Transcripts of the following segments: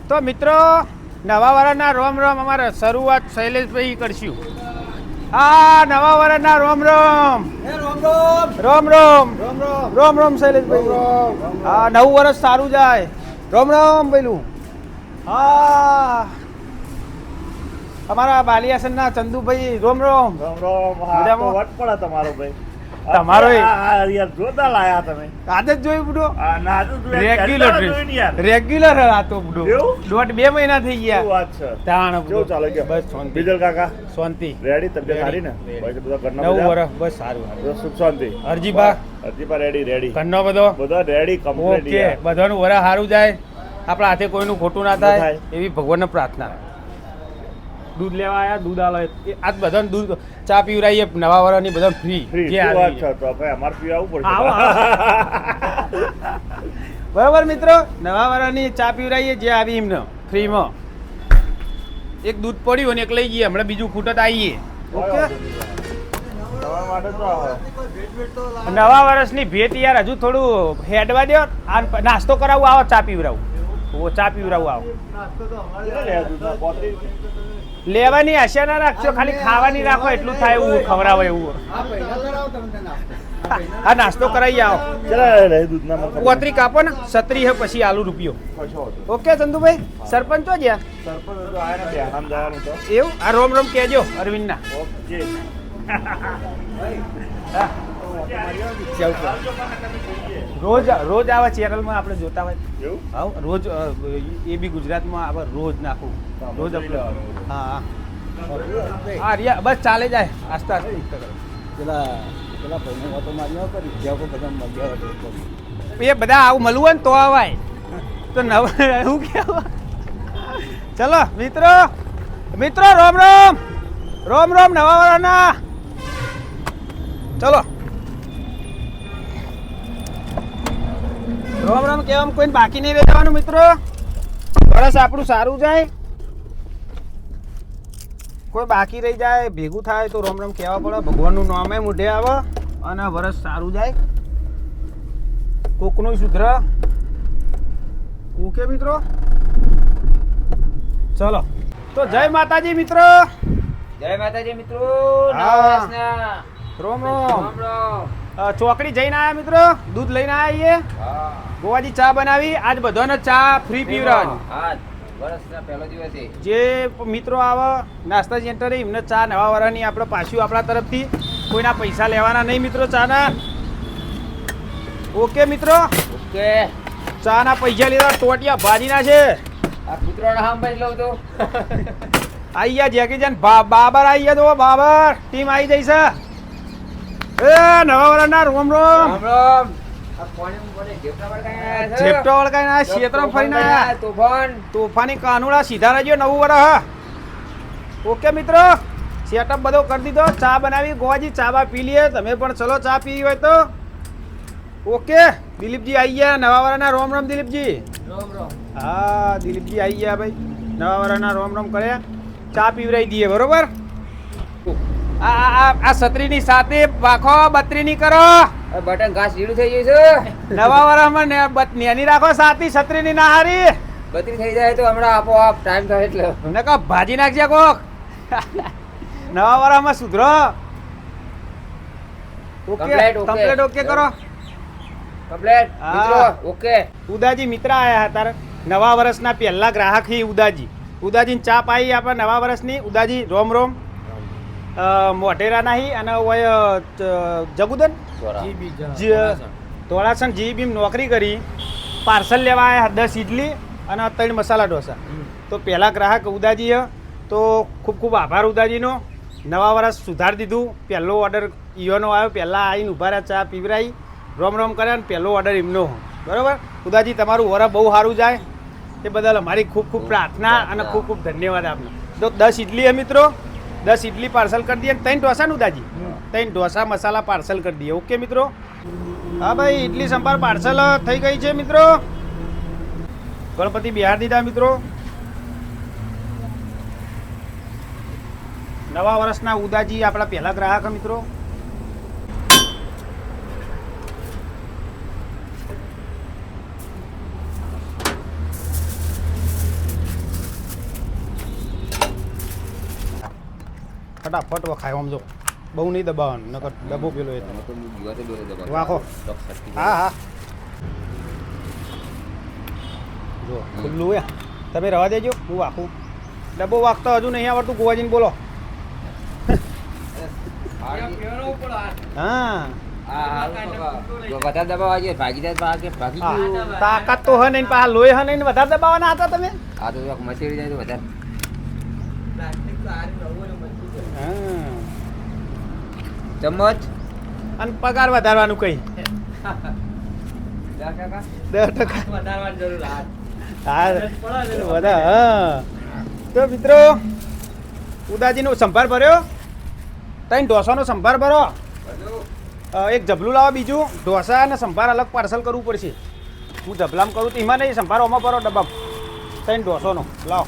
તો મિત્રો નવા વર્ષના રોમ રોમ અમારે શરૂઆત શૈલેષભાઈ કરશું. હા, નવા વર્ષના રોમ રોમ રોમ રોમ રોમ રોમ શૈલેષભાઈ. હા, નવું વર્ષ સારું જાય. રોમ રોમ પેલું. હા, અમારા બાલિયાસનના ચંદુભાઈ રોમ રોમ. તમારો ભાઈ તમારો યાર જોતા લાયા તમે. આદત જોઈ બુડો રેગ્યુલર રેગ્યુલર આ તો બુડો દોઢ 2 મહિના થઈ ગયા. વાત છે. તાણ કેવું ચાલે કે બસ શાંતિ. બીજલ કાકા શાંતિ. રેડી? તબિયત સારી ને? ભાઈ બધા ઘરના નવું બધા? વર્ષ બસ સારું. સુખ શાંતિ. અરજીબા રેડી ઘરનો બધો બધા રેડી કમ્પ્લીટ. ઓકે, બધાનું વરસ સારું જાય, આપણા હાથે કોઈનું ખોટું ના થાય એવી ભગવાનને પ્રાર્થના. દૂધ લેવા આવ્યા, દૂધ આલો આજ બધાને દૂધ ચા પીવરાઈએ નવા વર્ષની બધા ફ્રી. જે વાત છે તો ભાઈ અમાર પી આવવું પડશે. બરાબર મિત્રો, નવા વર્ષની ચા પીવરાઈએ જે આવી એમને ફ્રીમાં. એક દૂધ પડ્યું અને એક લઈ જઈએ, હમણાં બીજું ખૂટત આવીએ. ઓકે, તમારા માટે તો આવે. નવા વર્ષની ભેટ યાર હજુ થોડું હેડવા દો. આ નાસ્તો કરાવું, આવો ચા પીવરાવું. ઓ ચા પીવરાવું આવો. લેવાની આશા ના રાખજો, ખાલી ખાવાની રાખો એટલું થાય એવું ખવડાવો એવું. હા, નાસ્તો કરાવી આવો. કોતરી કાપો ને, 37 હે પછી આલુ રૂપિયો. ઓકે ચંદુભાઈ, સરપંચ તો જ્યાં એવું. આ રોમ રોમ કહેજો અરવિંદના. ઓકે. રોજ રોજ આવા ચેનલમાં આપણે જોતા હોય. એવું? હા, રોજ એ બી ગુજરાતમાં આવે રોજ નાખું રોજ આપણે. હા હા રિયા બસ ચાલે જાય આસ્તે આસ્તે. એ બધા આવું મળવું હોય ને તો આવાય તો નવા એવું કેવા. ચલો મિત્રો મિત્રો, રોમ રોમ રોમ રોમ નવા વાળાના. ચલો રોમ રોમ કહેવામાં કોઈને બાકી નહીં રહેવાનું મિત્રો. વર્ષ આપણું સારું જાય, કોઈ બાકી રહી જાય ભેગું થાય તો રોમ રોમ કહેવા પડે. ભગવાનનું નામે મોઢે આવે અને વર્ષ સારું જાય, કોકનું સુધર. ઓકે મિત્રો, ચલો તો જય માતાજી મિત્રો. જય માતાજી મિત્રો. રોમ રોમ. ચોકડી જઈને આયા મિત્રો, દૂધ લઈને આવીએ. ગોવાજી ચા બનાવી, આજ બધાને ચા ફ્રી પીવડાવવાની. વર્ષના પહેલો દિવસ છે. જે મિત્રો આવે નાસ્તા સેન્ટરે એમને ચા નવા વર્ષની આપણે પાછું આપણા તરફથી કોઈના પૈસા લેવાના નહીં મિત્રો ચાના. ઓકે મિત્રો, ઓકે. ચાના પૈસા લીધા ટોટિયા ભાજીના છે. આ કૂતરાનો હામ ભાઈ લઉં તો આઈ ગયા જેકી જન બાબર આઈ ગયા. તો બાબર ટીમ આવી જઈ છે. એ નવા વર્ષના રોમ રોમ. રામ રામ. આ કોણે મને જેપટા વળગાયા છે. જેપટો વળગાઈને આ ક્ષેત્રમાં ફરીને આયા. તોફાન તોફાની કાનુડા સીધા રહેજો નવું વર્ષ. ઓકે મિત્રો, સેટઅપ બધો કરી દીધો. ચા બનાવી, ગોવાજી ચા બા પી લઈએ. તમે પણ ચલો ચા પીવી હોય તો. ઓકે, દિલીપજી આવી ગયા નવા વર્ષના રોમ રોમ. દિલીપજી રામ રામ. હા, દિલીપજી આવી ગયા ભાઈ. નવા વર્ષના રોમ રોમ કર્યા, ચા પીવરાઈ દઈએ. બરોબર. આ છત્રીની સાથે વાખો, બત્રીની કરો. આ બટન ઘાસ લીલું થઈ ગયું છે. નવા વર્ષમાં નેની રાખો, સાથી છત્રીની ના હારી. બત્રી થઈ જાય તો હમણાં આપોઆપ ટાઈમ થાય એટલે તમને કહો ભાજી નાખજે કોક. નવા વર્ષમાં સુધરો. ઓકે, કમ્પ્લીટ ઓકે કરો. કમ્પ્લીટ હા. મિત્રો. ઓકે. ઉદાજી મિત્ર આયા હતા નવા વર્ષના પહેલા ગ્રાહક હી ઉદાજી. ઉદાજીને ચા પાઈ આપણે નવા વર્ષની. ઉદાજી રોમ રોમ. મોઢેરા નાહી અને જગુદન ધોળાસણ જીબીમ નોકરી કરી. પાર્સલ લેવા આવ્યા 10 ઇડલી અને 3 મસાલા ઢોસા. તો પહેલા ગ્રાહક ઉદાજી હે. તો ખૂબ ખૂબ આભાર ઉદાજીનો. નવા વર્ષ સુધારી દીધું. પહેલો ઓર્ડર ઈયોનો આવ્યો, પહેલાં આવીને ઊભા રહ્યા, ચા પીવરાઈ, રોમ રોમ કર્યા અને પહેલો ઓર્ડર એમનો. બરાબર ઉદાજી, તમારું વરસ બહુ સારું જાય એ બદલ અમારી ખૂબ ખૂબ પ્રાર્થના અને ખૂબ ખૂબ ધન્યવાદ આપનો. તો 10 ઇડલી હે મિત્રો, 10 ઇડલી પાર્સલ કરી દઈએ. 3 ઢોસા ને ઉદાજી, 3 ઢોસા મસાલા પાર્સલ કરી દઈએ. ઓકે મિત્રો. હા ભાઈ, ઇડલી સંભાર પાર્સલ થઈ ગઈ છે મિત્રો. ગણપતિ બિહાર દીધા મિત્રો. નવા વર્ષના ઉદાજી આપણા પહેલા ગ્રાહક મિત્રો. ફટાફટ વખાય આમ જો બહુ નહીં દબાવવાનું નકર ડબ્બો પેલો એ તમે તો હું જીવાતે દોરે દબાવ વાખો. હા હા જો ખુલ્લું હે તમે રવા દેજો હું વાખું ડબ્બો વાગતો હજુ નહીં આવડતું ગોવાજીને બોલો હા વધારે દબાવ આવી ભાગી જાય ભાગી હા, ગયું તાકાત તો હે નહીં પણ આ લોહી હે નહીં ને વધારે દબાવવાના હતા તમે આ તો મચેડી જાય તો વધારે હા ચમચ અને પગાર વધારવાનું કઈ 10% હા વધારે હા તો મિત્રો ઉદાજીનો સંભાર ભર્યો ત્રણ ઢોસાનો સંભાર ભરો એક જબલું લાવો બીજું ઢોસા અને સંભાર અલગ પાર્સલ કરવું પડશે હું જબલામ કરું તો એમાં નહીં સંભાર ઓમાં ભરો ડબ્બા ત્રણ ઢોસાનો લાવો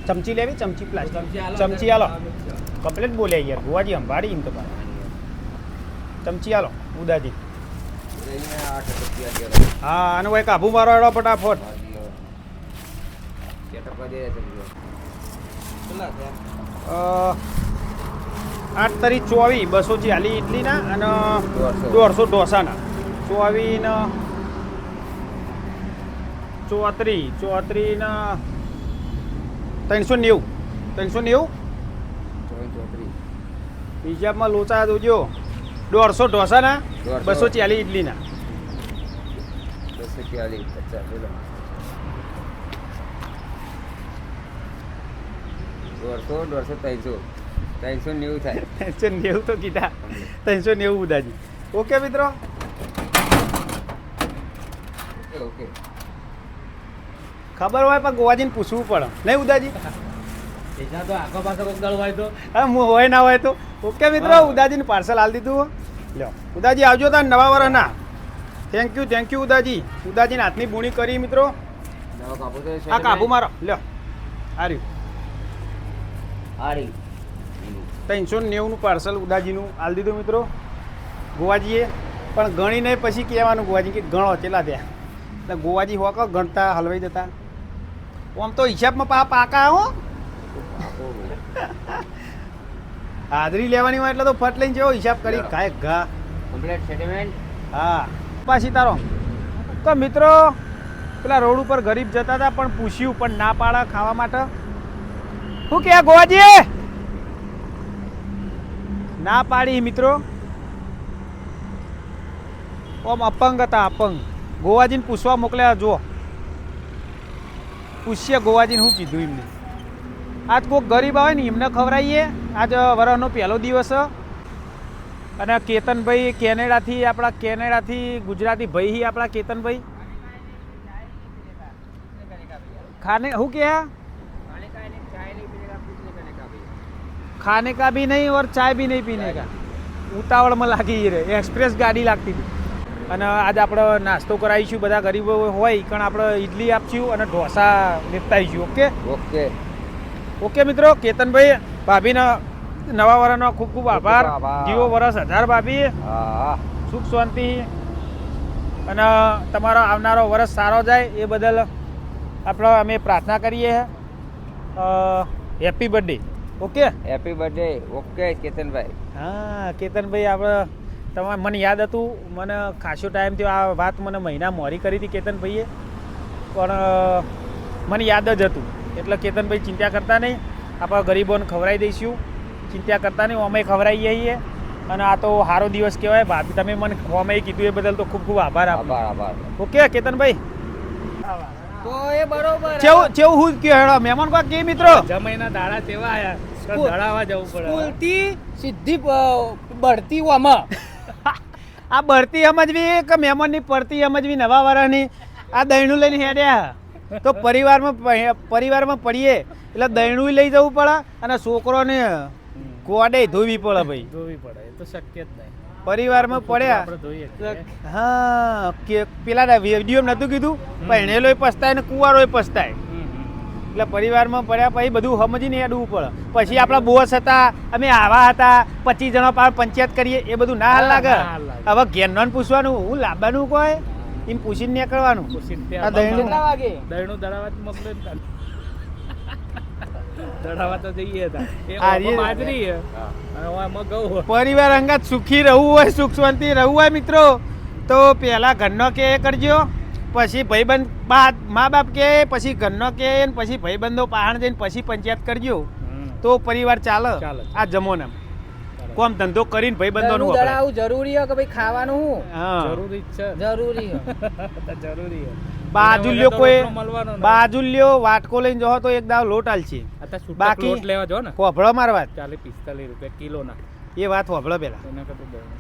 ચમચી લેવી ચમચી પ્લાસ્ટિક ચમચી આલો કમ્પ્લેટ બોલ્યા યાર ગોવાજી અંભારી એમ તો પાછા. ચમચી આલો ઉદાજી હા અને ભાઈ કાબુ મારો એડો ફટાફટ 8 તરી 24 240 ઇડલીના અને 150 ઢોસાના 24 ને 34 ના 390 હિસાબમાં લોચા જોજો 150 ઢોસાના 240 ઇડલીના 390 થાય 390 તો કીધા 390 ઉદાજી ઓકે મિત્રો ઓકે ખબર હોય પણ ગોવાજીને પૂછવું પડે નહીં ઉદાજી હા હું હોય ના હોય તો ઓકે મિત્રો ઉદાજીને પાર્સલ આલી દીધું લ્યો ઉદાજી આવજો તાર નવા વર્ષના થેન્ક યુ ઉદાજી ઉદાજીને હાથની બુણી કરી મિત્રો આ કાબુ મારો લ્યો આ રહ્યું 390નું પાર્સલ ઉદાજીનું આલી દીધું મિત્રો ગોવાજીએ પણ ગણી નહીં પછી કહેવાનું ગોવાજી કે ગણો ચેલા ત્યાં એટલે ગોવાજી હોક ગણતા હલવાઈ જતા આમ તો હિસાબમાં પાકા હો હાજરી લેવાની હોય એટલે તો ફટ લઈને જેવો હિસાબ કરી કાંઈ ઘા કમ્પ્લીટ સેટલમેન્ટ હા પાછી તારો તો મિત્રો પેલા રોડ ઉપર ગરીબ જતા હતા પણ પૂછ્યું પણ ના પાડા ખાવા માટે શું કે ગોવાજી ના પાડી મિત્રો ઓમ અપંગ હતા અપંગ ગોવાજીને પૂછવા મોકલ્યા જો પૂછીએ ગોવાજીને શું કીધું એમને આજ કોઈક ગરીબ આવે ને એમને ખવડાવીએ આજ વરસનો પહેલો દિવસ અને કેતનભાઈ કેનેડાથી ગુજરાતી ભાઈ આપણા કેતનભાઈ ખાને શું કે खाने का भी नहीं और चाय भी नहीं पीने का ઉતાવળમાં લાગી રહે એક્સપ્રેસ ગાડી લાગતી હતી અને આજે આપણે નાસ્તો કરાવીશું બધા ગરીબો હોય કારણ આપણે ઇડલી આપશું અને ઢોસા લેતા આવીશું ઓકે મિત્રો કેતનભાઈ ભાભીને નવા વર્ષનો ખૂબ ખૂબ આભાર જીવો વર્ષ 1000 ભાભી સુખ શાંતિ અને તમારો આવનારો વર્ષ સારો જાય એ બદલ આપણે અમે પ્રાર્થના કરીએ happy birthday okay happy birthday okay Ketanbhai હા કેતનભાઈ આપણે તમારે મને યાદ હતું મને ખાસો ટાઈમ થયો આ વાત મને મહિના મોરી કરી હતી કેતનભાઈએ પણ મને યાદ જ હતું એટલે કેતનભાઈ ચિંતા કરતા નહીં આપણે ગરીબોને ખવડાવી દઈશું ચિંતા કરતા નહીં અમે ખવડાવીએ છીએ અને આ તો સારો દિવસ કહેવાય ભાભી તમે મને ખોમે કીધું એ બદલ તો ખૂબ ખૂબ આભાર ઓકે કેતનભાઈ તો એ બરોબર ચેવું હું કે હેડો મહેમાન કો કે મિત્રો જમાઈના દાડા તેવા આયા દડાવા જવું પડે સ્કૂલથી સીધી બઢતી આમાં આ બઢતી સમજવી કે મહેમાનની પડતી સમજવી નવા વાળાની આ દહીણું લઈને હેડ્યા તો પરિવારમાં પડીએ એટલે દહીણું લઈ જવું પડે અને છોકરોને ગોડે ધોવી પડે ભાઈ ધોવી પડે એ તો શક્ય જ નહીં પરિવારમાં પડ્યા આપણે ધોઈએ હા કે પેલા વિડીયો નતું કીધું પહેણેલોય પસ્તાય ને કુંવારોય પસ્તાય એટલે પરિવારમાં પડ્યા પછી બધું સમજીને હેડવું પડે. પછી આપણા બોસ હતા, અમે આવા હતા, 25 જણા પાસે પંચાયત કરીએ, એ બધું ના હાલ લાગે. ના હાલ લાગે. હવે ઘેરનો પૂછવાનું હું લાવવાનું કોઈ એમ પૂછીને નીકળવાનું. આ દહીંનું કેટલા વાગે દળનું દળાવા જ મોકલે ને તાન. દળાવા તો જઈએ તા. એ આ ઓમાં રે- બાજરી છે અને ઓમાં ઘઉં છે. પરિવાર અંગત સુખી રહેવું હોય, સુખ શાંતિ રહેવું હોય મિત્રો, તો પહેલા ઘરનો કે એ કરજો, પછી ભાઈબંધ મા બાપ કે, પછી ઘરનો કે, ને પછી ભાઈબંધો પાહણ જઈને પછી પંચાયત કરજો, તો પરિવાર ચાલે. ચાલે. આ જમોને કોમ ધંધો કરીને ભાઈબંધોનું દળનું વપરાય. દળાવું જરૂરી છે કે ભાઈ ખાવાનું હું હા. જરૂરી જ છે. જરૂરી છે તો જરૂરી છે. બાજુલ્યો એના વગર તો કોઈ રોટલો મળવાનો નહીં. બાજુલ્યો વાટકો લઈને જવો તો એક દાવ લોટ આલશે. અત્યારે છૂટક બાકી- લોટ લેવા જો ને હોભળો માર વાત, 40-45 રૂપિયા કિલોના. એ વાત હોભળો પેલા. એના કરતાં દળનું.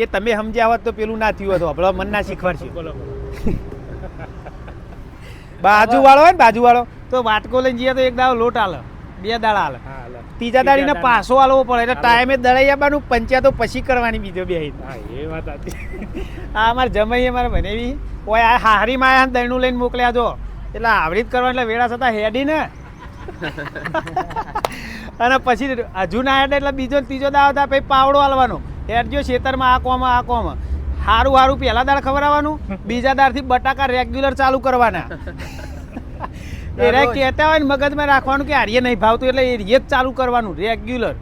એ તમે સમજ્યા હોત તો પેલું ના થયું હતું. હોભળો મન ના શીખવાડશે. બોલો બોલો. બાજુવાળો હોય ને બાજુવાળો તો વાટકો લઈને જઈએ તો એક દાવ લોટ આલે, 2 દાડા આલે. હા હાલે. ત્રીજા દાડીને દાડા. પાછો આલવો પડે એટલે ટાઈમે દળાઈ આવવાનું, પંચાયતો પછી કરવાની બીજો બે. હા એ વાત સાચી. આ અમારે જમાઈએ મારે બનેવી ઓય આ હારીમાં આયા ને દહીંનું લઈને મોકલ્યા જો, એટલે આવડી જ કરવા એટલે વેળા થતા હેડી ને અને પછી હજુ ના હેડે એટલે બીજો ને ત્રીજો દાવ હતા પછી પાવડો આલવાનો, હેડજો ખેતરમાં આ કોમ આ કોમ. હારું હારું પહેલા દાડ ખવડાવવાનું, બીજા દાડથી બટાકા રેગ્યુલર ચાલુ કરવાના. એ રે કહેતા હોય ને મગજમાં રાખવાનું કે હારીએ નહીં ભાવતું એટલે એ જ ચાલુ કરવાનું રેગ્યુલર.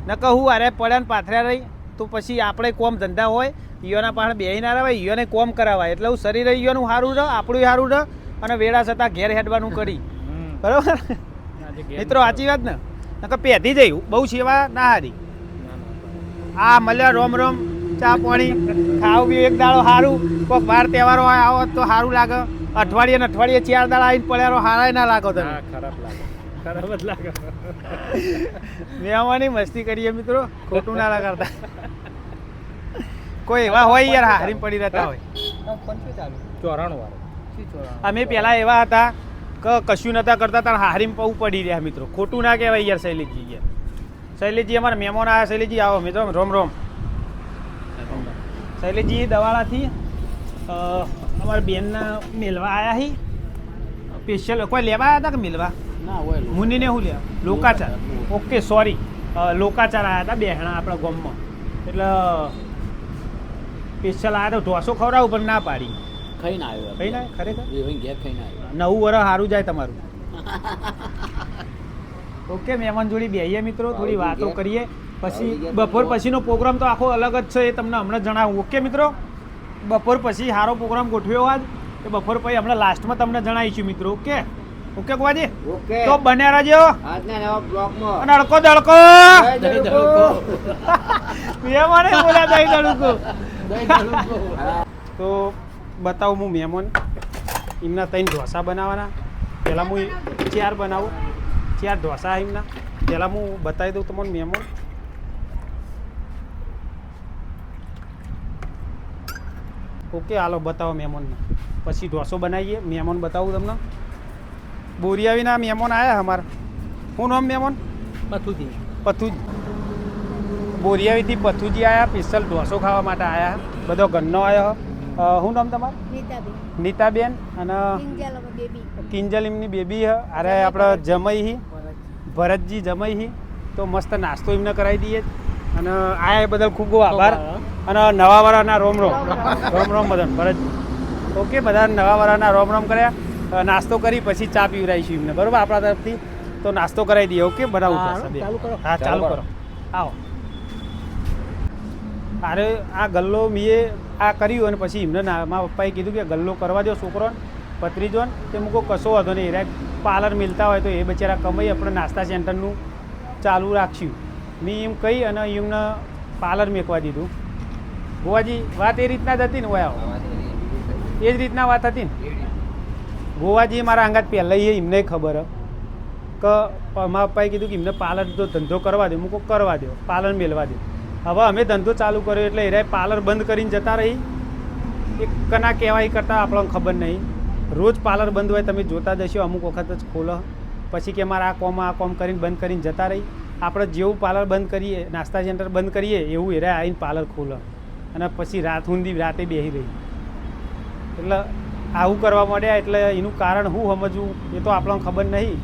ન કહું અરે પડ્યા ને પાથર્યા રહી તો પછી આપણે કોમ ધંધા હોય ઈયોના પાસે બેહી ના રહેવાય, ઈયોને કોમ કરાવાય એટલે હું શરીર ઈયોનું સારું રહે, આપણું સારું રહે અને વેળા છતાં ઘેર હેડવાનું કરી. બરોબર આજે ઘેર મિત્રો સાચી વાત ને? નકર પહેથી જઈ બહુ સેવા ના હારી. આ મળ્યા રોમ રોમ ચા પાણી ખાવું બી એક દાડો સારું, કોઈક વાર તહેવારો હોય આવો તો સારું લાગે. અઠવાડિયે ને અઠવાડિયે 4 દાડા આવીને પડ્યારો હારાય ના લાગો તમે. હા ખરાબ લાગે. ખરાબ જ લાગે. મેવાની મસ્તી કરીએ મિત્રો, ખોટું ના લગાડતા. કોઈ એવા હોય યાર હારી પડી રહેતા હોય. 25 ચાલુ 94 વાળો. શું ચોરાણું? અમે પહેલા એવા હતા કે કશું નતા કરતા તાર હારીમ પવું પડી રહ્યા મિત્રો, ખોટું ના કહેવાય યાર. શૈલેષજી યાર, શૈલેષજી અમારા મહેમાન આવ્યા. શૈલેષજી આવો મિત્રો, રોમ રોમ. શૈલેષજી દવાડાથી અમારા બેનના મેલવા આવ્યા હી સ્પેશિયલ. કોઈ લેવા આવ્યા હતા કે મેલવા? ના હોય મુનિને શું લેવા? લોકાચાર. ઓકે સોરી, લોકાચાર આવ્યા હતા બેહણા આપણા ગામમાં, એટલે સ્પેશિયલ આવ્યા તો ઢોસો ખવડાવું પણ ના પાડી. ખાઈને આવ્યો કઈ ના ખરેખર ઘેર ખાઈને આવ્યો 9 વર્ષ સારું જાય તમારું. ઓકે મહેમાન જોડી બેહીએ મિત્રો, થોડી વાતો કરીએ, પછી બપોર પછીનો પ્રોગ્રામ તો આખો અલગ જ છે, એ તમને હમણાં જણાવું. ઓકે મિત્રો, બપોર પછી સારો પ્રોગ્રામ ગોઠવ્યો આજ, એ બપોર પછી હમણાં લાસ્ટમાં તમને જણાવીશું મિત્રો. ઓકે ઓકે ગોવાજી, ઓકે તો બન્યા રહેજો. આજના નવા બ્લોગમાં અને અડકો દડકો દહીં દડકો. મહેમાને બોલ્યા દહીં દડકો. દહીં દડકો. તો બતાવું હું મહેમાન એમના 3 ઢોસા બનાવવાના. પહેલાં હું 4 બનાવું, 4 ઢોસા એમના પહેલાં હું બતાવી દઉં તમને મહેમાન. ઓકે હાલો બતાવો મહેમાનને, પછી ઢોસો બનાવીએ. મહેમાન બતાવું તમને. બોરિયાવીના મહેમાન આવ્યા અમારા. શું નામ મહેમાન? પથુજી પથુજી. બોરિયાવીથી પથુજી આવ્યા, સ્પેશિયલ ઢોસો ખાવા માટે આવ્યા. બધો ઘરનો આવ્યો. શું નામ તમારું? નીતાબેન નીતાબેન. અને કિંજલ બેબી કિંજલ એમની બેબી હ. અરે આપણે જમઈ હી, ભરતજી જમઈ હી. તો મસ્ત નાસ્તો એમને કરાવી દઈએ. અને આ એ બદલ ખૂબ ખૂબ આભાર. અને નવા વરાના રોમ રોમ. રોમ રોમ બધા ભરતજી. ઓકે બધા નવા વરાના રોમ રોમ કર્યા. નાસ્તો કરી પછી ચા પીવડાવીશું એમને, બરોબર આપણા તરફથી. તો નાસ્તો કરાવી દઈએ. ઓકે બનાવું ચાલુ કરો. હા ચાલુ કરો. આવો. અરે આ ગલ્લો મેં આ કર્યું અને પછી એમને મારા પપ્પાએ કીધું કે ગલ્લો કરવા દો છોકરોને, ભત્રીજોને. તે મૂકો કશો વાંધો નહીં, એ પાર્લર મિલતા હોય તો એ બચારા કમાઈ આપણે નાસ્તા સેન્ટરનું ચાલુ રાખશું. મેં એમ કહી અને એમને પાર્લર મેકવા દીધું. ગોવાજી વાત એ રીતના જ હતી ને? હોય આવો એ જ રીતના વાત હતી ને. ગોવાજી મારા અંગાત પહેલાં એમને ખબર કે મારા પપ્પાએ કીધું કે એમને પાર્લર તો ધંધો કરવા દો. મૂકો કરવા દો, પાર્લર મેળવા દો. હવે અમે ધંધો ચાલુ કર્યો એટલે એ પાર્લર બંધ કરીને જતા રહી. એક કના કહેવાય કરતાં આપણને ખબર નહીં. રોજ પાર્લર બંધ હોય, તમે જોતા જશો અમુક વખત જ ખોલો, પછી કે મારે આ કોમ કરીને બંધ કરીને જતા રહી. આપણે જેવું પાર્લર બંધ કરીએ, નાસ્તા સેન્ટર બંધ કરીએ, એવું એ આવીને પાર્લર ખોલો અને પછી રાત સુધી રાતે બેસી રહી. એટલે આવું કરવા માંડ્યા એટલે એનું કારણ શું સમજવું એ તો આપણને ખબર નહીં,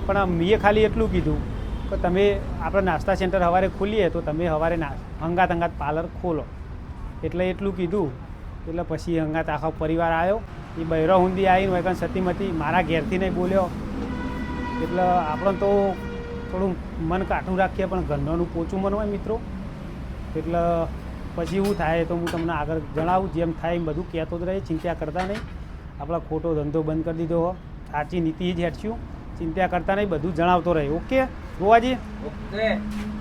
પણ મેં ખાલી એટલું કીધું કે તમે આપણે નાસ્તા સેન્ટર સવારે ખોલીએ તો તમે સવારે હંગાત પાર્લર ખોલો, એટલે એટલું કીધું. એટલે પછી હંગાત આખો પરિવાર આવ્યો, એ બૈરો હુંદી આવીને વૈકન સતીમતી મારા ઘેરથી નહીં બોલ્યો, એટલે આપણે તો થોડું મન કાઠું રાખીએ પણ ઘરનું પોચું મન હોય મિત્રો. એટલે પછી શું થાય તો હું તમને આગળ જણાવું, જેમ થાય એમ બધું કહેતો જ રહે, ચિંતા કરતા નહીં. આપણા ખોટો ધંધો બંધ કરી દીધો હો, સાચી નીતિ જ હેઠશું, ચિંતા કરતા નહીં, બધું જણાવતો રહે. ઓકે ગોવાજી, ઓકે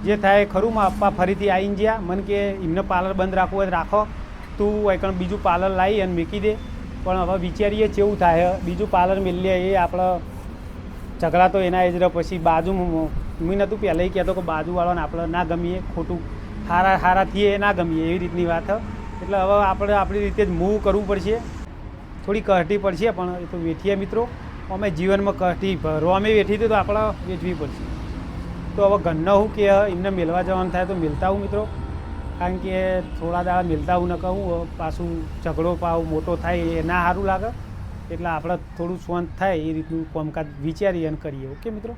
જે થાય ખરું માં પપ્પા ફરીથી આવીને જ્યાં મને કે એમને પાર્લર બંધ રાખવું હોય તો રાખો, તું એકણ બીજું પાર્લર લાવી અને મૂકી દે. પણ હવે વિચારીએ કેવું થાય, બીજું પાર્લર મેળવીએ એ આપણે ઝઘડા તો એના જ રહે. પછી બાજુ મેં નહોતું પહેલાં કહેતો કે બાજુવાળાને આપણે ના ગમીએ, ખોટું હારા થઈએ એ ના ગમીએ, એવી રીતની વાત. એટલે હવે આપણે આપણી રીતે જ મૂવ કરવું પડશે, થોડી કહેટી પડશે, પણ એ તો વેઠીએ મિત્રો. અમે જીવનમાં કહેટી રોમે વેઠી હતી તો આપણે વેચવી પડશે. તો હવે ઘરના હું કે એમને મેળવા જવાનું થાય તો મિલતા હું મિત્રો, કારણ કે થોડા દાડા મિલતા હું ન કહું પાછું ઝઘડો પાવ મોટો થાય એ ના સારું લાગે. એટલે આપણે થોડું શાંત થાય એ રીતનું કામકાજ વિચારીએ અને કરીએ. ઓકે મિત્રો,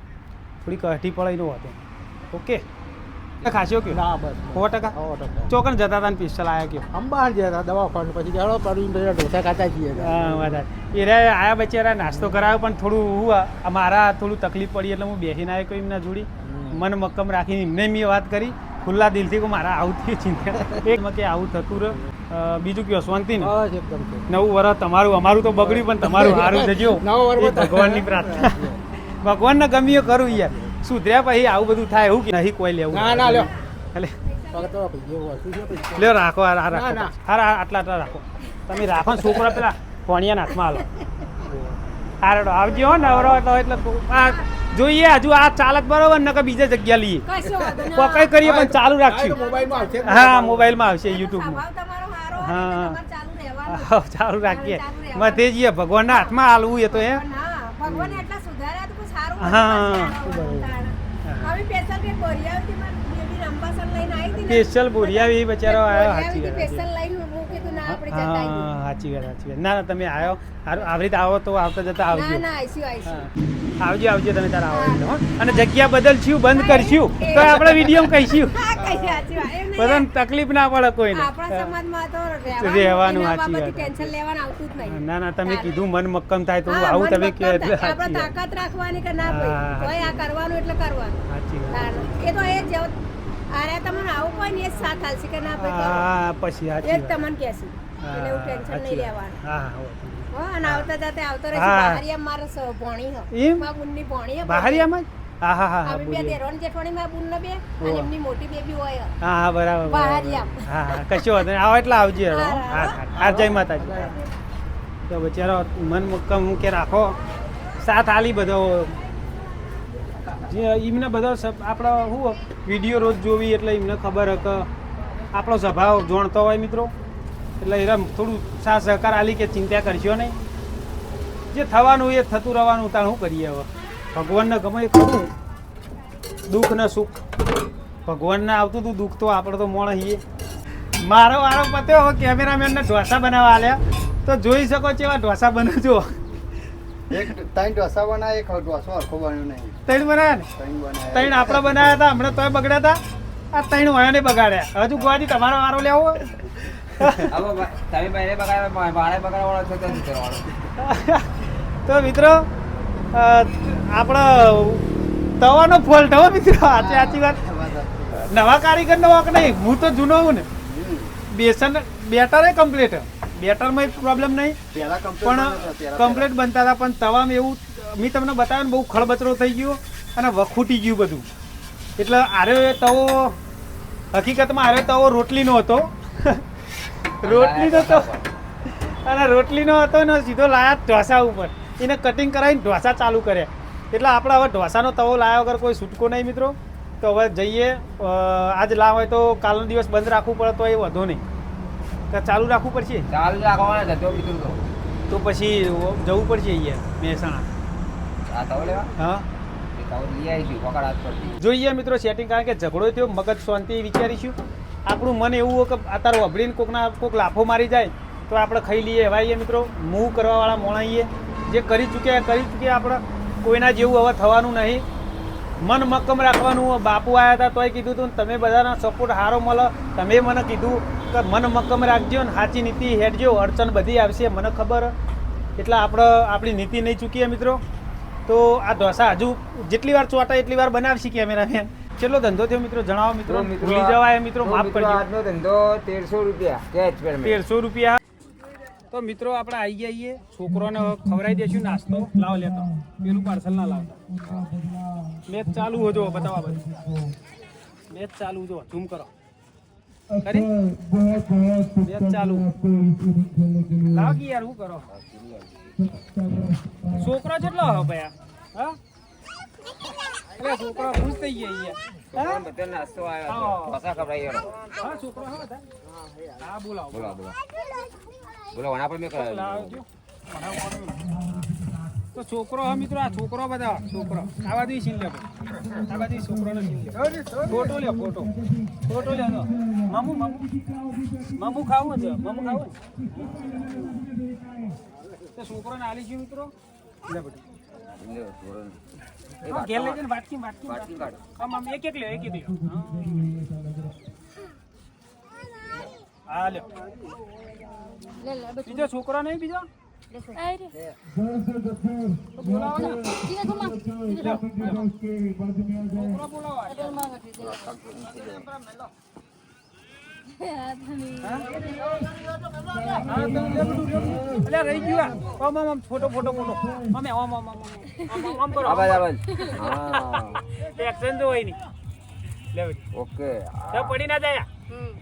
થોડી કહેટી પડે એનો હતો. ઓકે ખાસ્યો કયો? ના બસ 100%. ચોકન જતા હતા ને પિસ્તલ આવ્યા કયો? અંબાર ગયા હતા દવાખાને, પછી જાડો પડીને બધા ઢોસા ખાતા જઈએ. હા વધારે એ રે આયા બચારા નાસ્તો કરાવ્યો, પણ થોડું મારા થોડું તકલીફ પડી એટલે હું બેસીને આવ્યો કોઈ એમના જોડી, મન મક્કમ રાખીને એમને મેં વાત કરી ખુલ્લા દિલથી કે મારા આવું થઈ ચિંતા એકમાં કે આવું થતું રહે. બીજું કયો શાંતિ ને? બસ એકદમ છે. નવું વર્ષ તમારું, અમારું તો બગડ્યું પણ તમારું સારું થજો. નવો વર્ષ એ ભગવાનની પ્રાર્થના, ભગવાનને ગમ્યું કરું યાર. સુધર્યા પછી આવું બધું થાય એવું કે નહીં કોઈ લેવું. ના ના લ્યો એટલે પગતો ભાઈ જેવું હતું છે પછી. લ્યો રાખો, આ ના, રાખો, ના. આટલા રાખો તમે, રાખો ને છોકરા પેલા કોણિયા હાથમાં હાલો. હારડો આવજો હો નવરો એટલે આ જોઈએ હજુ આ ચાલક બરોબર ને કે બીજા જગ્યા લઈએ પકડ કરીએ પણ ચાલુ રાખશું. મોબાઈલમાં આવશે ને? હા મોબાઈલમાં આવશે, યુટ્યુબમાં. હા હા ચાલુ રાખીએ મધે જઈએ, ભગવાનના હાથમાં હાલવું એ તો હે. ભગવાને એટલા સુધાર્યા તો સારું. હા. હવે સ્પેશિયલ કે બોરિયાવથી મારી બેબી રંબાસન લઈને આવી હતી ને, સ્પેશિયલ બોરિયાવી બચારો આવ્યો. સાચી બોરિયાવીથી વાત. સ્પેશિયલ લઈને મૂકી તો ના આપણે જતા હા આવીએ. સાચી વાત. ના ના તમે આવ્યો, આવી રીતે આવો તો આવતા જતા આવજો. ના ના આવીશું આવજો તમે તારા આવો એટલે હો. અને જગ્યા બદલશું, બંધ કરશું તો આપણે વિડીયો કહીશું, હા કઈ સાચી વાત એમ નહીં. બધાને તકલીફ ના પડે કોઈને. આપણા સમાજમાં તો રહેવાનું, એના સાચી બાબતથી વાત. ટેન્શન લેવાનું આવતું જ નહીં. ના ના તમે કીધું મન મક્કમ થાય તો હા, આવું મન તમે કહો મક્કમ એટલે થાય. સાચી આપણે વાત. તાકાત રાખવાની કે ના હા, ભાઈ કોઈ આ કરવાનું એટલે કરવાનું. સાચી વાત. તારે. એ તો એ જ અરે તમને આવું કોઈ ને એ જ સાથ હાલશે કે ના ભાઈ કરો. હા પછી એ સાચી જ વાત. તમને કહેશે એટલે એવું ટેન્શન નહીં લેવાનું. હા હો અને આવતા જતા આવતો રહે હા. બહારિયા મારે ભોણી હો એમ? મારા બુનની ભોણી હે બહારિયામાં જ? હા હા હા અમે બે બોલીએ. દેરોણ જેઠવાણી મારા બુનને બે અને ઓહ. એમની મોટી બેબી હોય હે. હા બરાબર બહારિયા. હા હા કશો વાંધો નહીં. આવો એટલે આવજે હવે. હા, હા હા જય માતાજી. તો બચારો મન મક્કમ કે રાખો, સાથ આલી બધો જે એમને બધો આપણો શું વિડીયો રોજ જોવી એટલે એમને ખબર હે કે આપણો સ્વભાવ જોણતો હોય મિત્રો, એટલે એ થોડું સાથ સહકાર આલી કે ચિંતા કરશો નહીં, જે થવાનું એ થતું રહેવાનું. તાણ શું કરીએ હવે, ભગવાનને ગમે એ કરવું, દુઃખ ને સુખ ભગવાનને આવતું હતું, દુઃખ તો આપણે તો મોણ છીએ. મારો વારો પત્યો, હવે કેમેરામેનને ઢોસા બનાવવા આલ્યા તો જોઈ શકો છો એવા ઢોસા બનાવજો. એક ત્રણ ઢોસા બનાવ્યા, એક ઢોસો હરખો બન્યો નહીં. 3 બનાવ્યા ને? ત્રણ બનાવ્યા. 3 આપણે બનાવ્યા હતા હમણાં, તોય બગડ્યા હતા. આ 3 વાયોને બગાડ્યા. હજુ ગોવાજી તમારો વારો લેવો? હવે તમે પહેલે બગાડે મારે બગાડવાનો છે તો શું કરવાનું? તો મિત્રો આપણો તવાનો ફોલ્ટ હો મિત્રો, સાચી વાત. નવા કારીગરનો વાંક નહીં, હું તો જૂનો હું ને. બેસન બેટર એ કમ્પ્લીટ, બેટરમાં પ્રોબ્લેમ નહીં પહેલા પણ કમ્પ્લીટ બનતા હતા, પણ તવામાં એવું મેં તમને બતાવ્યું ને બહુ ખળબચરો થઈ ગયો અને વખૂટી ગયું બધું. એટલે આર્યો એ તવો હકીકતમાં આર્યો તવો રોટલીનો હતો. રોટલીનો તો અને રોટલીનો હતો ને સીધો લાયા ઢોસા ઉપર, એને કટિંગ કરાવીને ઢોસા ચાલુ કર્યા. એટલે આપણે હવે ઢોસાનો તવો લાવ્યા વગર કોઈ છૂટકો નહીં મિત્રો. તો હવે જઈએ, આજ લાવ હોય તો કાલનો દિવસ બંધ રાખવું પડે તો એ વધો નહીં, તો ચાલુ રાખવું પડશે. ચાલુ રાખવાના ધંધો કીધું તો પછી જવું પડશે અહીંયા મહેસાણા. આ તવો લેવા હા એ તવો લઈ આવીશું પકડ હાથ પરથી. જોઈએ મિત્રો સેટિંગ, કારણ કે ઝઘડો થયો મગજ શાંતિ વિચારીશું. આપણું મન એવું હોય કે અત્યારે અભડીને કોક લાફો મારી જાય તો આપણે ખાઈ લઈએ એવા આવીએ મિત્રો. મૂવ કરવાવાળા મોણાઈએ જે કરી ચૂક્યા આપણે. કોઈના જેવું હવે થવાનું નહીં. મન મક્કમ રાખવાનું. બાપુ આવ્યા હતા તોય કીધું હતું તમે બધાના સપોર્ટ સારો મળે. તમે મને કીધું કે મન મક્કમ રાખજો ને સાચી નીતિ હેડજો. અડચણ બધી આવશે મને ખબર. એટલે આપણી નીતિ નહીં ચૂકીએ મિત્રો. તો આ ઢોસા હજુ જેટલી વાર ચોટા એટલી વાર બનાવશી કેમેરામેન. કેટલો ધંધો થયો મિત્રો જણાવો મિત્રો. ભૂલી જવાય મિત્રો, માફ કરજો. આજનો ધંધો 1300 રૂપિયા કેચ પેમેન્ટ. 1300 રૂપિયા. તો મિત્રો આપણે આવી જઈએ. છોકરોને ખવડાવી દઈશું નાસ્તો. લાવ લેતો પેલું પાર્સલ ના લાવતા. મેચ ચાલુ હો જો બતાવવા બધું. મેચ ચાલુ જો ઝૂમ કરો. ખરી મેચ ચાલુ. લાવ કે યાર શું કરો. છોકરો કેટલો હો ભયા? હા એટલે છોકરો ખુશ થઈ ગયા. છોકરાને બધે નાસ્તો આવ્યો હતો. ઢોસા ખવડાવી આવ્યો. હા છોકરો હા બધા. હા બોલાવો બોલો વણા પર મેં કરાવ્યું. લાવજો. તો છોકરો હા મિત્રો. આ છોકરો બધા છોકરો આ બાજુ સીન લે. આ બાજુ છોકરોનો સીન લે. ફોટો લે ફોટો લે. મામુ ખાવું છે. તો છોકરોને આલી ગયું મિત્રો. લે બધું લ્યો, છોકરાને. હા, ઘેર લઈ જઈને વાટકી વાટકી કાઢો. હા મામ એક લ્યો. હા લ્યો. બીજો છોકરો નહીં બીજો. બોલાવો ને. છોકરો બોલાવો. રહી ગયું. ફોટો મમ્મી આમ કરો. આવાજ હા એક્શન તો હોય નહીં. લે ઓકે. પડી ના જાય.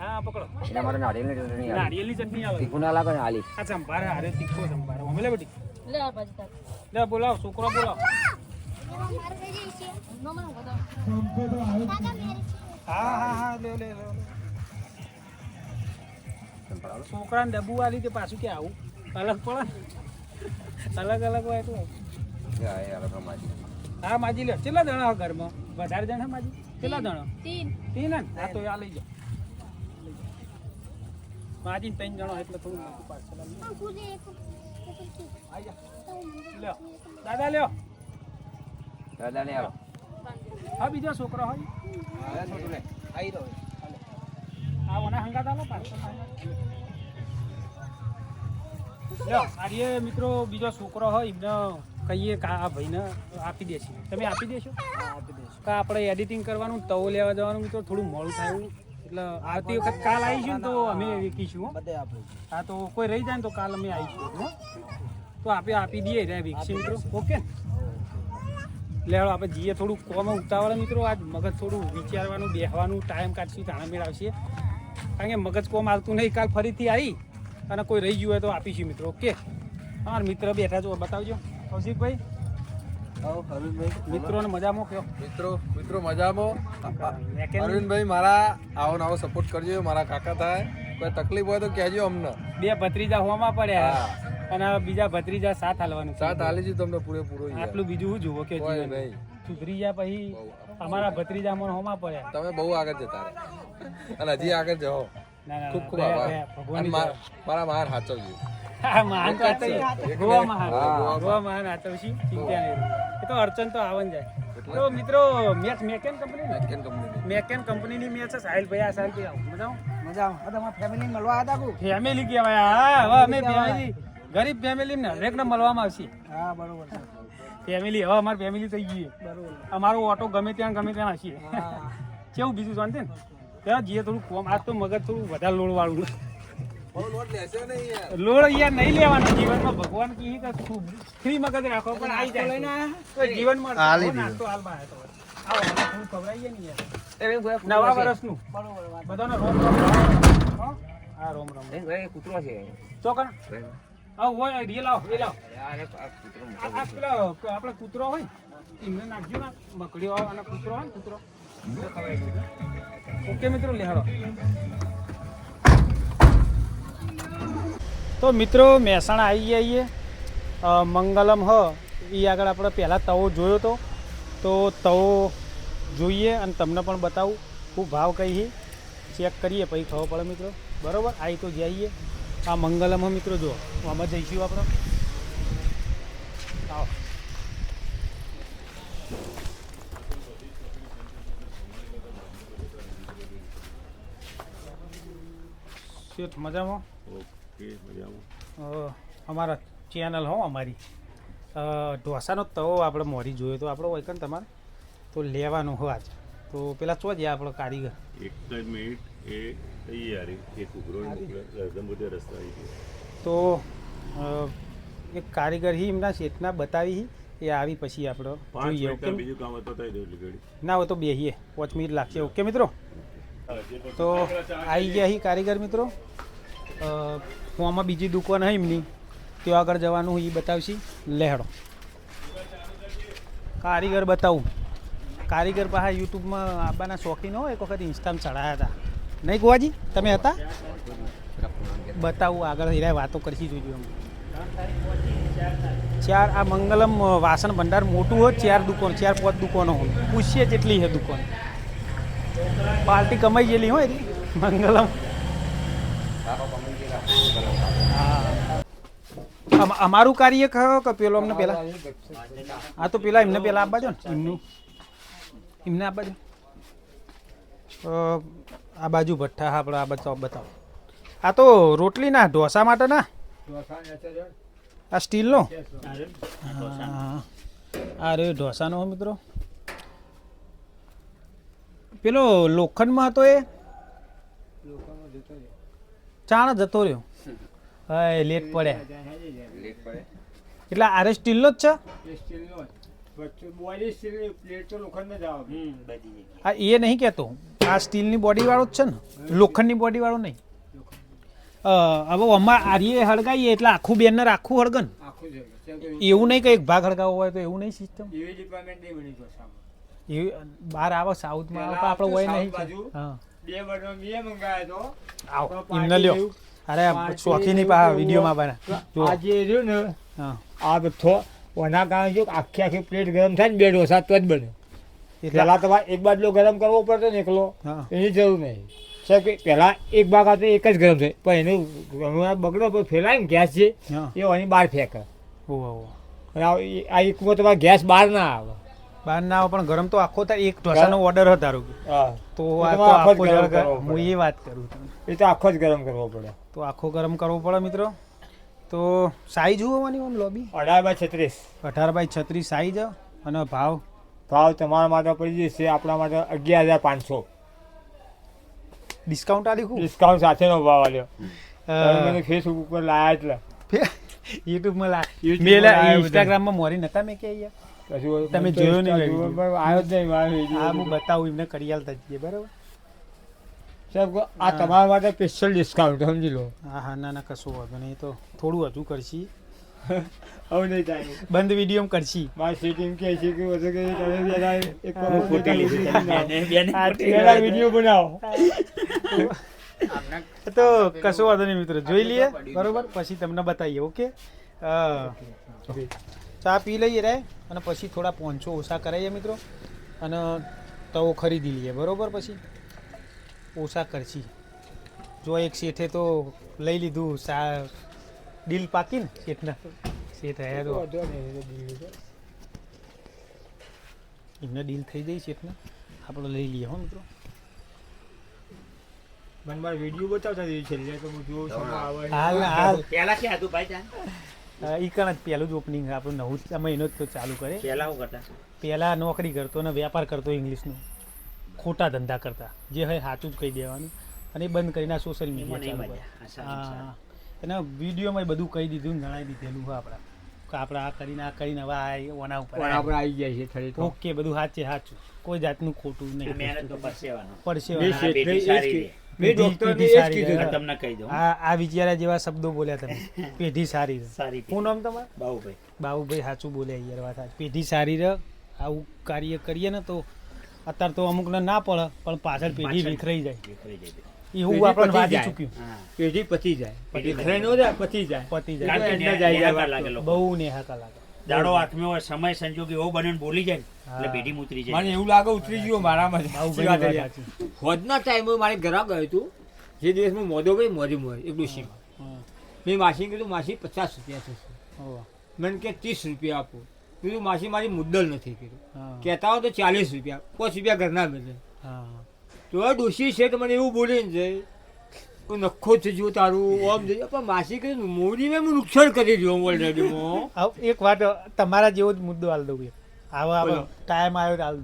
હા પકડો. એના માટે નારિયેળની ચટણી આવે. નારિયેળની ચટણી આવે. તીખું ના લાગે ને આલી. આ સંભારે હારે તીખો સંભારે. મમ્મી લે બેટી. લે બોલાવો છોકરો બોલાવો. હા લે છોકરાને ડબ્બુ વાલી તે પાછું કે આવું અલગ પડે. અલગ હોય એટલે હા માજી લે. કેટલા જણા ઘરમાં? વધારે જણા માજી? કેટલા જણા? 3 હા તો આ લઈ જાઓ. માજી 3 જણા એટલે થોડું મોટું પાર્સલ લ્યો. દાદા લ્યો. દાદા ને આવો. હા બીજો છોકરો હોય છોટું લે. આવી રહ્યો. આ ઓના હંગાત આલો પાર્સલ. લ્યો આર્ય મિત્રો બીજો છોકરો હોય એમને કહીએ કે આ ભાઈને આપી દેશે. તમે આપી દેશો? આપી દેશો. કે આપણે એડિટિંગ કરવાનું, તવો લેવા જવાનું મિત્રો થોડું મોડું થાય એટલે આવતી વખત કાલ આવીશું ને તો અમે વીકીશું. હા તો કોઈ રહી જાય ને તો કાલ અમે આવીશું. તો આપણે આપી દઈએ રે વીકસી મિત્રો. ઓકે લેવડો આપણે જઈએ. થોડું કોમ ઉતાવળ મિત્રો. આજ મગજ થોડું વિચારવાનું બેસવાનું ટાઈમ કાઢશું તાણા મેળ આવશે. કારણ કે મગજ કોમ આવતું નહીં. કાલ ફરીથી આવી અને કોઈ રહી ગયું હોય તો આપીશું મિત્રો. ઓકે અમારા મિત્ર બેઠા છો બતાવજો. કૌશિકભાઈ મિત્રોને મજામાં કયો? મિત્રો મજામાં. અરવિંદભાઈ મારા આવો નવો સપોર્ટ કરજો. મારા કાકા થાય. કોઈ તકલીફ હોય તો કહેજો અમને. 2 ભત્રીજા હોમાં પડ્યા અને બીજા ભત્રીજા સાથ હાલવાનું. સાથ હાલી છે તમને પૂરેપૂરો. આટલું બીજું શું જુઓ કે નહીં સુધરી ગયા પછી અમારા ભત્રીજામાં હોમાં પડ્યા. તમે બહુ આગળ જતા રહે અને હજી આગળ જાઓ. ખૂબ ખૂબ આભાર. મારા મહાન હાચવજો. મહાન તો ગોવા મહાન હાચવશી. ચિંતા નહીં. એ તો અડચણ તો આવન જાય. તો મિત્રો મેચ મેકેન કંપનીની મેચ છે. સાહિલભાઈ આ સાહિલભાઈ આવો મજા તમારા ફેમિલી મળવા આવ્યા હતા. ફેમિલી કહેવાય. હા હવે અમે ફેમિલી ગરીબ ફેમિલી ને હરેકને મળવામાં આવશે. હા બરોબર ફેમિલી. હવે અમારી ફેમિલી થઈ ગઈ. બરોબર અમારો ઓટો ગમે ત્યાં હશે. કેવું બીજું શાંતિ ને ત્યાં જઈએ. થોડું કોમ આજ તો મગજ થોડું વધારે લોડ વાળું. લોડ યાર નહીં લેવાનો જીવનમાં. ભગવાન કી ફ્રી મગજ રાખો પણ આવી જાય જીવનમાં. નાસ્તો હાલ બહાર તો આવો થોડું ખવડાવીએ ને યાર. નવા વર્ષનું બધાનો રોમ હા રોમ કૂતરો છે. ચોકન હોય એ લાવો. આપણે કૂતરો હોય એમને નાખજો ને. મકડીઓ અને કૂતરો હોય ને કૂતરો ખવડાવી. ઓકે મિત્રો લેહાડો. તો મિત્રો મહેસાણા આવી જઈએ. મંગલમ એ આગળ આપણે પહેલાં તવો જોયો હતો. તો તવો જોઈએ અને તમને પણ બતાવું. ખૂબ ભાવ કહીએ ચેક કરીએ પછી ખબર પડે મિત્રો. બરાબર આવી તો જઈએ આ મંગલમમાં મિત્રો જો આમાં જઈશું આપણે. આવો. શેઠ મજામાં? ઓકે મજામાં. અમારા ચેનલ હો અમારી ઢોસાનો તવો આપણે મોરી જોયો તો આપણો હોય કે ને તમારે તો લેવાનો હો આજ. તો પેલા ચો જાય આપણો કારીગર. એક જ મિનિટ એ તૈયારી એક ઉઘરો બધે રસ્તા આવી ગયો. તો એક કારીગર હી એમના શેઠના બતાવી હી એ આવી પછી આપણે 5 જોઈએ. મિનિટ ઓકે બીજું કામ હતું તો થઈ ગયું ઘડી. ના હોય તો બેહીએ 5 મિનિટ લાગશે. ઓકે મિત્રો, તો આવી ગયા હી કારીગર મિત્રો. હું આમાં બીજી દુકાન હે એમની ત્યાં આગળ જવાનું એ બતાવશી. લેહડો કારીગર બતાવું. કારીગર પાસે યુટ્યુબમાં આવવાના શોખીન હોય એક વખત ઇન્સ્ટામાં ચડાયા હતા નહીં ગોવાજી? તમે હતા? બતાવું આગળ હીરા વાતો કરશી જોજો. અમે 4 આ મંગલમ વાસણ ભંડાર મોટું હોય 4 દુકાન 4-5 દુકાનો હોય. પૂછીએ જેટલી છે દુકાન. પાર્ટી કમાઈ ગયેલી હોય મંગલમ. હા અમારું કાર્ય કહો કે પેલો અમને પેલા? હા તો પેલા એમને પેલા આપવા જો ને એમને આપવા જો. આ બાજુ ભઠ્ઠા આપણે આ બતાવો બતાવો. આ તો રોટલી ના ઢોસા માટે ના આ સ્ટીલનો. હા રે ઢોસાનો મિત્રો. પેલો લોખંડમાં હતો એ ચાણ જતો રહ્યો. હા લેટ પડ્યા એટલે આરે સ્ટીલનો જ છે. હા એ નહીં કહેતો, આ સ્ટીલની બોડી વાળો જ છે ને, લોખંડની બોડી વાળો નહીં. હવે આમાં આરીએ હળગાવીએ એટલે આખું બેનર આખું હળગન એવું નહીં કે એક ભાગ હળગાવવો હોય તો એવું નહીં સિસ્ટમ. એવી બહાર આવે સાઉથમાં આવે આપણે હોય નહીં. હા આવો એમને લ્યો. અરે શોખી નહીં પા વિડીયોમાં બને આજે રહ્યું ને હા આ બધો ઓના કારણે જો આખી આખી પ્લેટ ગરમ થાય ને 2 ઢોસા તો જ બને. એટલે પહેલા તમારે એક બાજુ ગરમ કરવો પડતો ને એકલો, હા એની જરૂર નહીં. છે કે પહેલા એક ભાગ હતો એક જ ગરમ થાય પણ એનું બગડો ફેલાય ને ગેસ છે હા એ અહીં બહાર ફેંકે. ઓહો અને આ એકમાં તમારે ગેસ બહાર ના આવે. બહાર ના આવે પણ ગરમ તો આખો થાય. એક ઢોસાનો ઓર્ડર હતો તારો હા તો એ આ તો તમારે આખો જ આખો ગરમ જળ કરવો હું પડે. એ વાત કરું તમને. એ તો આખો જ ગરમ કરવો પડે. તો આખો ગરમ કરવો પડે મિત્રો. તો સાઈઝ જોવાની આમ લોબી 18x36 18x36 સાઈઝ અને ભાવ ભાવ તમારા માટે પડી જશે આપણા માટે 11,500 ડિસ્કાઉન્ટ આલી ખૂબ ડિસ્કાઉન્ટ સાથેનો ભાવ આલ્યો. મને ફેસબુક ઉપર લાયા એટલે યુટ્યુબમાં YouTube મેં માં લાયા ઇન્સ્ટાગ્રામમાં મોરી નતા મેં કે અહીંયા કશું તમે જોયો નહીં આવ્યો જ નહીં મારો video. હા હું બતાવું એમને કરી આલતા જઈએ બરાબર. સાહેબ આ તમારા માટે સ્પેશિયલ ડિસ્કાઉન્ટ સમજી લો. હા હા ના ના કશું વાંધો નહીં. તો થોડું હજુ કરશી હવે નહીં થાય. બંધ વિડીયો કરશી. મારી સીટિંગ કે છે કે વધુ કે તમે જરા એક વિડીયો બનાવો. તો કશું વાંધો નહીં મિત્રો, જોઈ લઈએ બરોબર પછી તમને બતાવીએ. ઓકે ચા પી લઈએ રે અને પછી થોડા પોંચો ઓછા કરાવીએ મિત્રો અને તવો ખરીદી લઈએ બરોબર. પછી ઓછા કરશી. જો એક શેઠે તો લઈ લીધું ડીલ પાકી ને શેઠના શેઠ રહ્યા તો એમને ડીલ થઈ જાય શેઠને આપણે લઈ લઈએ હો મિત્રો. મને મારો વિડીયો બતાવતા જઈએ છેલ્લે તો હું જોઉં છું આવે. હાલ હાલ પેલા ક્યાં હતું ભાઈ ત્યાં? ઈ કણ જ પહેલું જ ઓપનિંગ આપણું નવું જ મહિનો જ તો ચાલુ કરે. પેલા હું કરતા? પહેલાં નોકરી કરતો ને વેપાર કરતો ઇંગ્લિશનો, ખોટા ધંધા કરતા જે હોય સાચું જ કહી દેવાનું અને એ બંધ કરીને સોશિયલ મીડિયા ચાલુ કરે. હા અને વિડીયોમાં બધું કહી દીધું ને જણાવી દીધેલું હોય આપણા કે આપણે આ કરીને હવે આ ઓના ઉપર પણ આપણે આવી જાય છે ખરી તો. ઓકે બધું સાચું સાચું કોઈ જાતનું ખોટું નહીં. મહેનત તો પરસેવાનો. પડશે મેં આ બેટી સારી રહે. મેં ડૉક્ટરને પેઢી એ જ સારી કીધું રહે. હતું. તમને કહી દઉં આ વિચાર્યા જેવા શબ્દો બોલ્યા તમે. પેઢી સારી રહે. સારી શું નામ તમારે? બાબુભાઈ. બાબુભાઈ સાચું બોલ્યા યાર વાત સાચી. પેઢી સારી રહે. આવું કાર્ય કરીએ ને તો અત્યારે તો અમુકને ના પડે પણ પાછળ પેઢી વિખરાઈ જાય વિખરાઈ જાય. એવું પેઢી આપણે પતી વાંચી જાય. ચૂક્યું. હા. પેઢી પતી જાય. પેઢી ઘરે નો જાય પતી જાય. પતી કારણ જાય. કે એમને જાય નેહાકાર વાત લાગે તો. લોકો. બહુ નેહાકા લાગે. દાડો હાથમાં હોય, સમય સંજોગ એવો બને ને બોલી જાય ને હા. એટલે પેઢી ઉતરી મને જાય. એવું લાગે ઉતરી ગયો મારામાં. બાબુભાઈની વાત સાચી. હોદના ટાઈમે મારે ઘરા ગયો હતું જે દિવસ હું મોદો ભાઈ મોદી મોદી એક ડોશીમાં હા. મેં માસી કીધું માસી 50 રૂપિયા થશે. ઓહ. મને કે 30 રૂપિયા આપો. કીધું માસી મારી મુદ્દલ નથી કીધું. હા. કહેતા હોય તો 40 રૂપિયા 5 રૂપિયા ઘરના બદલે. હા. તો આ ડોશી છે તો મને એવું બોલે ને જાય કોઈ નખો છે જો તારું આમ જઈએ પણ માસી કીધું મોદીને હું નુકસાન કરી દઉં ઓલરેડી. એક વાત તમારા જેવો જ મુદ્દો હાલ દઉં આવો બોલો. ટાઈમ આવ્યો હાલ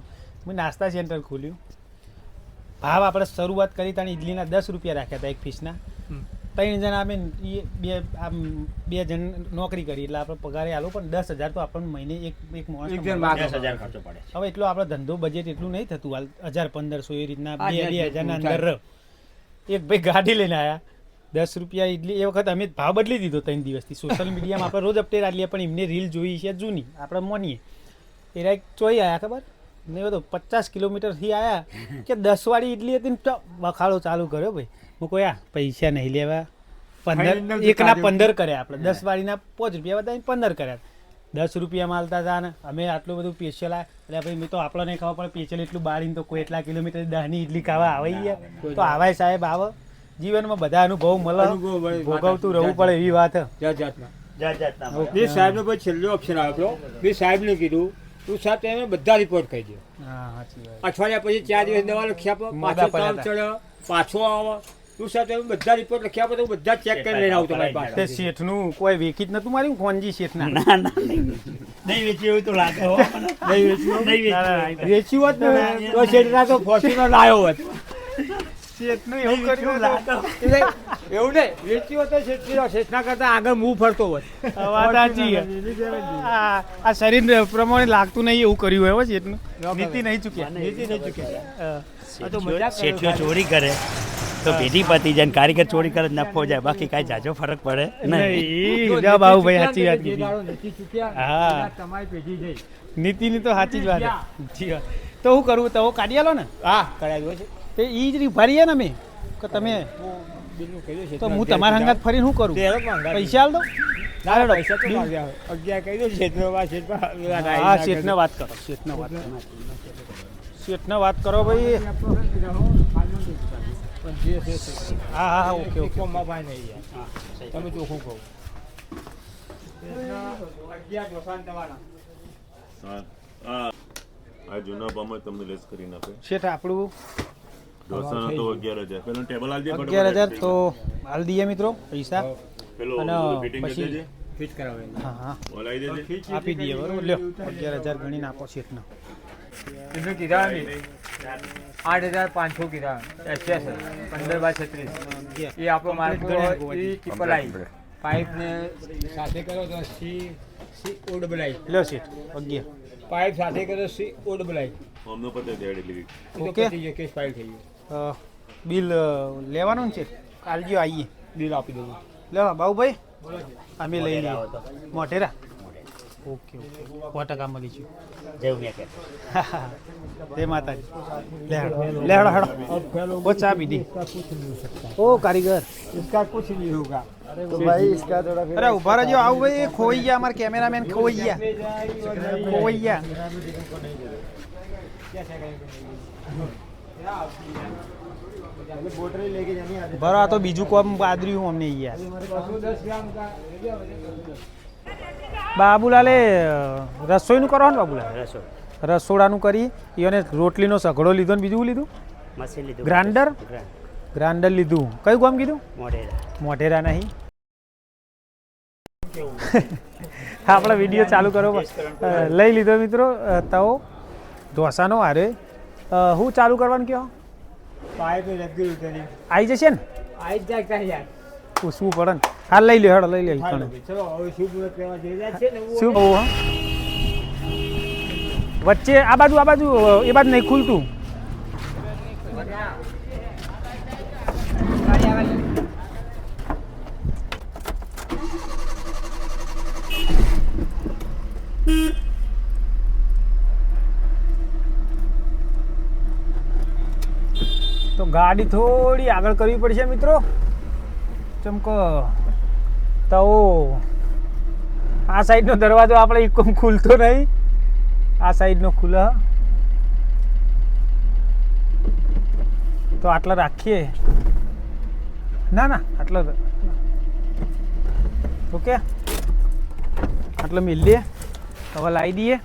મેં નાસ્તા સેન્ટર ખોલ્યું ભાવ આપણે શરૂઆત કરી ત્યાં ઇડલીના 10 રૂપિયા રાખ્યા હતા એક ફીસના. 3 જણા અમે બે જણ નોકરી કરી એટલે આપણે પગારે આલો પણ 10,000 તો આપણને મહિને એક માણસ હવે એટલો આપણો ધંધો બજેટ એટલું નહીં થતું હાલ 1,000-1,500 એ રીતના 2,000 ના અંદર એક ભાઈ ગાડી લઈને આવ્યા 10 રૂપિયા ઇડલી. એ વખત અમે ભાવ બદલી દીધો 3 દિવસથી. સોશિયલ મીડિયામાં આપણે રોજ અપડેટ આલીએ પણ એમને રીલ જોઈ છે જૂની આપણે માનીએ. એ રાઈક ચોઈ આવ્યા ખબર નહીં તો 50 કિલોમીટરથી આવ્યા કે 10 વાળી ઇડલી હતી ને તો બખાડો ચાલુ કર્યો ભાઈ. હું કોઈ પૈસા નહીં લેવા 15 એકના 15 કર્યા આપણે 10 વાળીના 5 રૂપિયા વધારીને 15 કર્યા 10 રૂપિયા માલતા હતા ને અમે આટલું બધું સ્પેશિયલ એટલે ભાઈ મેં તો આપણને નહીં ખાવા પણ સ્પેશિયલ એટલું બાળીને તો કોઈ એટલા કિલોમીટર 10ની ઇડલી ખાવા આવે યાર તો આવાય સાહેબ આવે જીવનમાં બધા અનુભવ મળે ભોગવતું રહેવું પડે એવી વાત બે સાહેબનો પછી છેલ્લો ઓપ્શન આવ્યો. બે સાહેબને કીધું તું સાહેબ તમે બધા રિપોર્ટ કહી દો. અઠવાડિયા પછી 4 દિવસ દવા લખી આપો પાછો તાવ ચડે પાછો આવે તું સાહેબ તમે બધા રિપોર્ટ લખી આપો તો બધા ચેક કરી લઈને આવું તમારી પાસે. શેઠનું કોઈ વેકી જ નતું માર્યું ખોનજી શેઠના વેચ્યું હોત ને તો શેઠના તો ફોર્ચ્યુનર લાવ્યો હોત. શેઠનું એવું કર્યું એવું નહીં વેચ્યું હોત તો શેઠના કરતા આગળ મું ફરતો હોત. વાત સાચી છે. આ શરીર પ્રમાણે લાગતું નહીં એવું કર્યું હોય શેઠનું. નીતિ નહીં ચૂક્યા શેઠીઓ ચોરી કરે તો પેઢી પતી જાય ને કારીગર ચોરી કરે નફો જાય બાકી કાંઈ જાજો ફરક પડે નહીં. બાબુભાઈ સાચી વાત કીધી. હા તમારી પેઢી જઈ નીતિની તો સાચી જ વાત સાચી વાત. તો હું કરું તો કાઢી આલો ને હા કરાવ્યો છે તે એ જ ભરીએ ને અમે કે તમે બિલનું કહી દો તો હું તમારા હંગાત ફરીને શું કરું પૈસા આલ દો. પૈસા તો 11 કહી દો શેઠનો હા શેઠને વાત કરો શેઠને વાત કરો ભાઈ. હા હા ઓકે ઓકે તમે ચોખ્ખું કહો આ જૂના ભાવમાં તમને લેસ કરી નાખે. શેઠ આપણું ઢોસાનો તો 11,000 પેલો ટેબલ આલજે 11,000 તો હાલ દઈએ મિત્રો પૈસા પેલો અને ફિટિંગ કરી પછી દેજે ફિટ કરાવે હા હા બોલાવી દેજે આપી દઈએ બરોબર લ્યો 11,000 ગણીને આપો શેઠને. એમને કીધા 8,500 કીધા 15/36 એ આપણો માર્કો ટ્રિપલ આઈ પાઇપ ને સાથે કરો તો સી ઓ ડબલ આઈ લ્યો શેઠ 11 પાઇપ સાથે કરો સી ઓ ડબલ આઈ અમને પતે દેડ એટલે ઓકે. કેસ ફાઇલ થઈ ગયું બિલ લેવાનું ને છે કાલજીઓ આવીએ બિલ આપી દઉં લો બાબુભાઈ અમે લઈ લઈએ મોઢેરા ઓકે ઓકે 100% મળી ગયું જેવું મેં કહે જય માતાજી લેહડો હેડો ઓ ચા પીધી ઓ કારીગર इसका कुछ नहीं होगा तो भाई इसका थोड़ा फिर અરે ઉભા રહેજો આવું ભાઈ ખોઈ ગયા અમારા કેમેરામેન ખોઈ ગયા બરો આ તો બીજું કોમ બાદર્યું અમને યાર બાબુલાલે રસોઈનું કરો ને બાબુલાલ રસોડાનું કરી એને રોટલીનો સઘળો લીધો ને બીજું લીધું મશીન લીધું ગ્રાઇન્ડર ગ્રાઇન્ડર લીધું કયું ગામ કીધું મોઢેરા મોઢેરા નહીં આપણે વિડીયો ચાલુ કરો લઈ લીધો મિત્રો તવો ઢોસાનો હારે હું ચાલુ કરવાનું કહો પાઇપ લગી ઉતરી આવી જશે ને આઈ જાય કાંઈ યાર પૂછવું પડે ને હાલ લઈ લો હેડો લઈ લે ચલો હવે શું પૂરો કરવા જઈ રહ્યા છે ને શું કહું હા વચ્ચે આ બાજુ એ બાજુ નહીં ખુલતું તો ગાડી થોડી આગળ કરવી પડશે મિત્રો ચમકો તો આ સાઈડનો દરવાજો આપણે એકમ ખુલતો નહીં આ સાઈડનો ખુલે તો આટલા રાખીએ ના ના આટલો ઓકે એટલે મિલ દે હવે લાવી દઈએ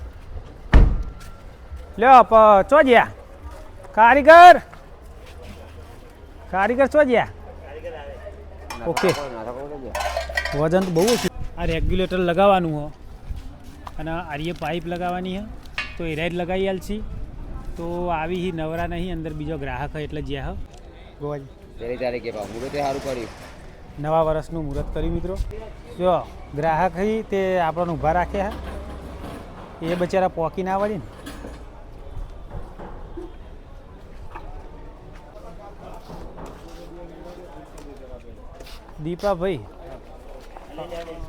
લ્યો ચો જ્યા કારીગર ચો જ્યા ઓકે વજન તો બહુ ઓછું આ રેગ્યુલેટર લગાવવાનું હો અને આરીએ પાઇપ લગાવવાની હે તો એ રાઈડ લગાવી આલશી તો આવી હી નવરા નહીં અંદર બીજો ગ્રાહક હોય એટલે જ્યાં હ ગોવાજી પહેલી તારીખે મુહૂર્તે સારું કર્યું નવા વર્ષનું મુહૂર્ત કર્યું મિત્રો જો ગ્રાહક હઈ તે આપણને ઊભા રાખ્યા એ બચારા પોકી ના વળી ને દીપાભાઈ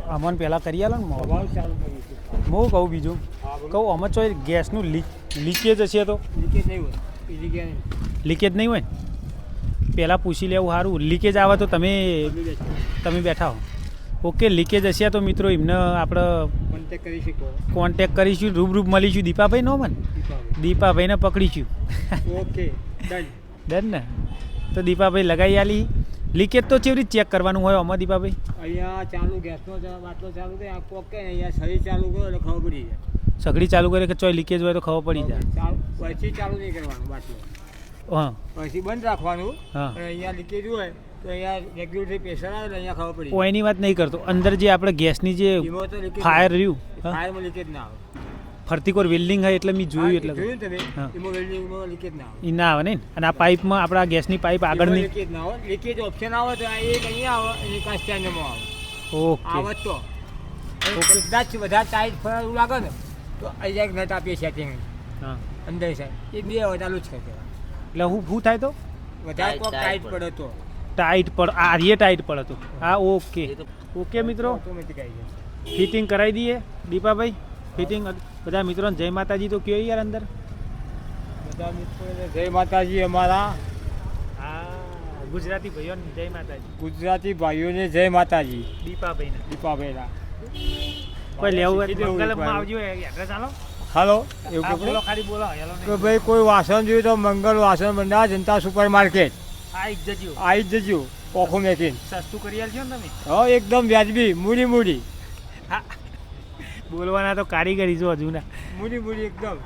અમન પહેલાં કરી આલો ને હું કહું બીજું કહું અમે ચો ગેસનું લીકેજ હશે તો લીકેજ નહીં હોય ને પહેલાં પૂછી લેવું સારું લીકેજ આવે તો તમે બેઠા હો ઓકે લીકેજ હશે તો મિત્રો એમને આપણે કોન્ટેક કરીશું રૂબરૂ મળીશું દીપાભાઈ નો મને દીપાભાઈને પકડીશું ઓકે ડન ને તો દીપાભાઈ લગાવી આલી લીકેજ તો કેવી રીતે ચેક કરવાનું હોય આમાં દીપાભાઈ અહીંયા ચાલુ ગેસનો બાટલો ચાલુ થાય આ કોક કે અહીંયા સળી ચાલુ કરો એટલે ખબર પડી જાય સગડી ચાલુ કરે કે ચોય લીકેજ હોય તો ખબર પડી જાય પછી ચાલુ નહીં કરવાનું બાટલો હા પછી બંધ રાખવાનું હા અને અહીંયા લીકેજ હોય તો અહીંયા રેગ્યુલેટરી પ્રેશર આવે એટલે અહીંયા ખબર પડી એની વાત નહીં કરતો અંદર જે આપણે ગેસની જે એમાં તો લીકેજ ફાયર રહ્યું ફાયરમાં લીકેજ ના આવે ફરતી કોર વેલ્ડિંગ હોય એટલે મેં જોયું એટલે જોયું તમે હા. એમાં વેલ્ડિંગમાં લીકેજ ના આવે એ ના આવે ને અને આ પાઇપમાં આપણા ગેસની પાઇપ આગળની લીકેજ ના આવે લીકેજ ઓપ્શન આવે તો આ એક અહીંયા આવે અને એક આ સ્ટેન્ડમાં આવે ઓકે આવે તો કદાચ વધારે ટાઈટ ફરવું લાગે ને તો અહીંયા એક નટ આપીએ સેટિંગ હા અંદર સાઈડ એ બે હવે ચાલુ જ કરશે એટલે હું થાય તો વધારે કોક ટાઈટ પડે તો ટાઈટ પડ આ રે ટાઈટ પડે તો હા ઓકે ઓકે મિત્રો ઓટોમેટિક આવી જશે ફિટિંગ કરાવી દઈએ દીપાભાઈ ફિટિંગ બધા મિત્રોને જય માતાજી તો કયો યાર અંદર બધા મિત્રોને જય માતાજી અમારા હા ગુજરાતી ભાઈઓને જય માતાજી ગુજરાતી ભાઈઓને જય માતાજી દીપાભાઈને દીપાભાઈના કોઈ લેવું હોય તો મંગલમમાં આવજો એડ્રેસ આલો હાલો એવું હા, કે બોલો ખાલી બોલો હેલો કે ભાઈ કોઈ વાસણ જોયું તો મંગલ વાસણ ભંડાર જનતા સુપર માર્કેટ આ એક જજો આવી જ જજો પોખો મેકીને સસ્તું કરી આલજો ને તમે હા એકદમ વ્યાજબી મૂડી બોલવાના તો કારીગરી જો હજુ ના મૂડી એકદમ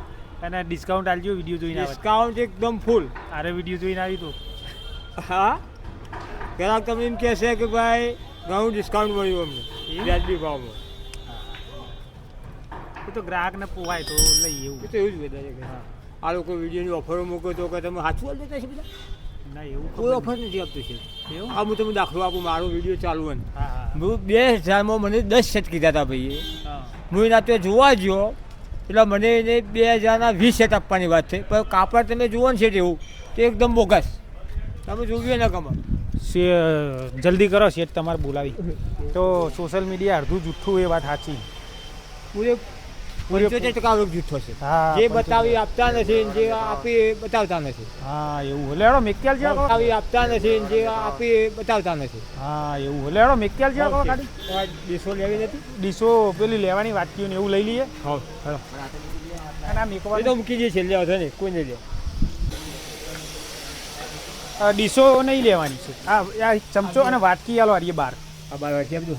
અને ડિસ્કાઉન્ટ આલજો વિડીયો જોઈને આવે ડિસ્કાઉન્ટ એકદમ ફૂલ આરે વિડીયો જોઈને આવી તો હા ગ્રાહક તમને એમ કહેશે કે ભાઈ ઘણું ડિસ્કાઉન્ટ મળ્યું અમને વ્યાજબી ભાવમાં એ તો ગ્રાહકને પોવાય તો લઈ એવું એ તો એવું જ વધારે કે આ લોકો વિડીયોની ઓફરો મૂકો તો કે તમે સાચું બોલ દેતા છે બધા ના એવું કોઈ ઓફર નથી આપતું છે એવું આ હું તમને દાખલો આપું મારો વિડીયો ચાલુ હોય ને હા હા હું 2000માં મને 10 સેટ કીધા હતા ભાઈએ હા હું એના તે જોવા ગયો એટલે મને એને 2000ના 20 સેટ આપવાની વાત છે પણ કાપડ તમે જુઓ ને સેટ એવું તે એકદમ બોગસ તમે જોયું ને કમર જલ્દી કરો શેઠ તમારે બોલાવી તો સોશિયલ મીડિયા અડધું જૂઠું એ વાત સાચી પૂરે 75% લોક જૂઠો છે હા, જે બતાવી આપતા નથી ને જે આપી એ બતાવતા નથી હા એવું લેડો મેક્યાલ છે બતાવી આપતા નથી ને જે આપી એ બતાવતા નથી હા એવું લેડો મેક્યાલ છે ગાડી ડીશો લેવી નથી ડીશો પેલી લેવાની વાત ને એવું લઈ લઈએ હા હેલો અને આ એ મેકવા તો મૂકી દઈએ છેલ્લે વધે ને કોઈ નહીં લે ડીશો નહીં લેવાની છે આ ચમચો અને વાટકી આલો આરીએ બાર આ બાર વાટકી આપજો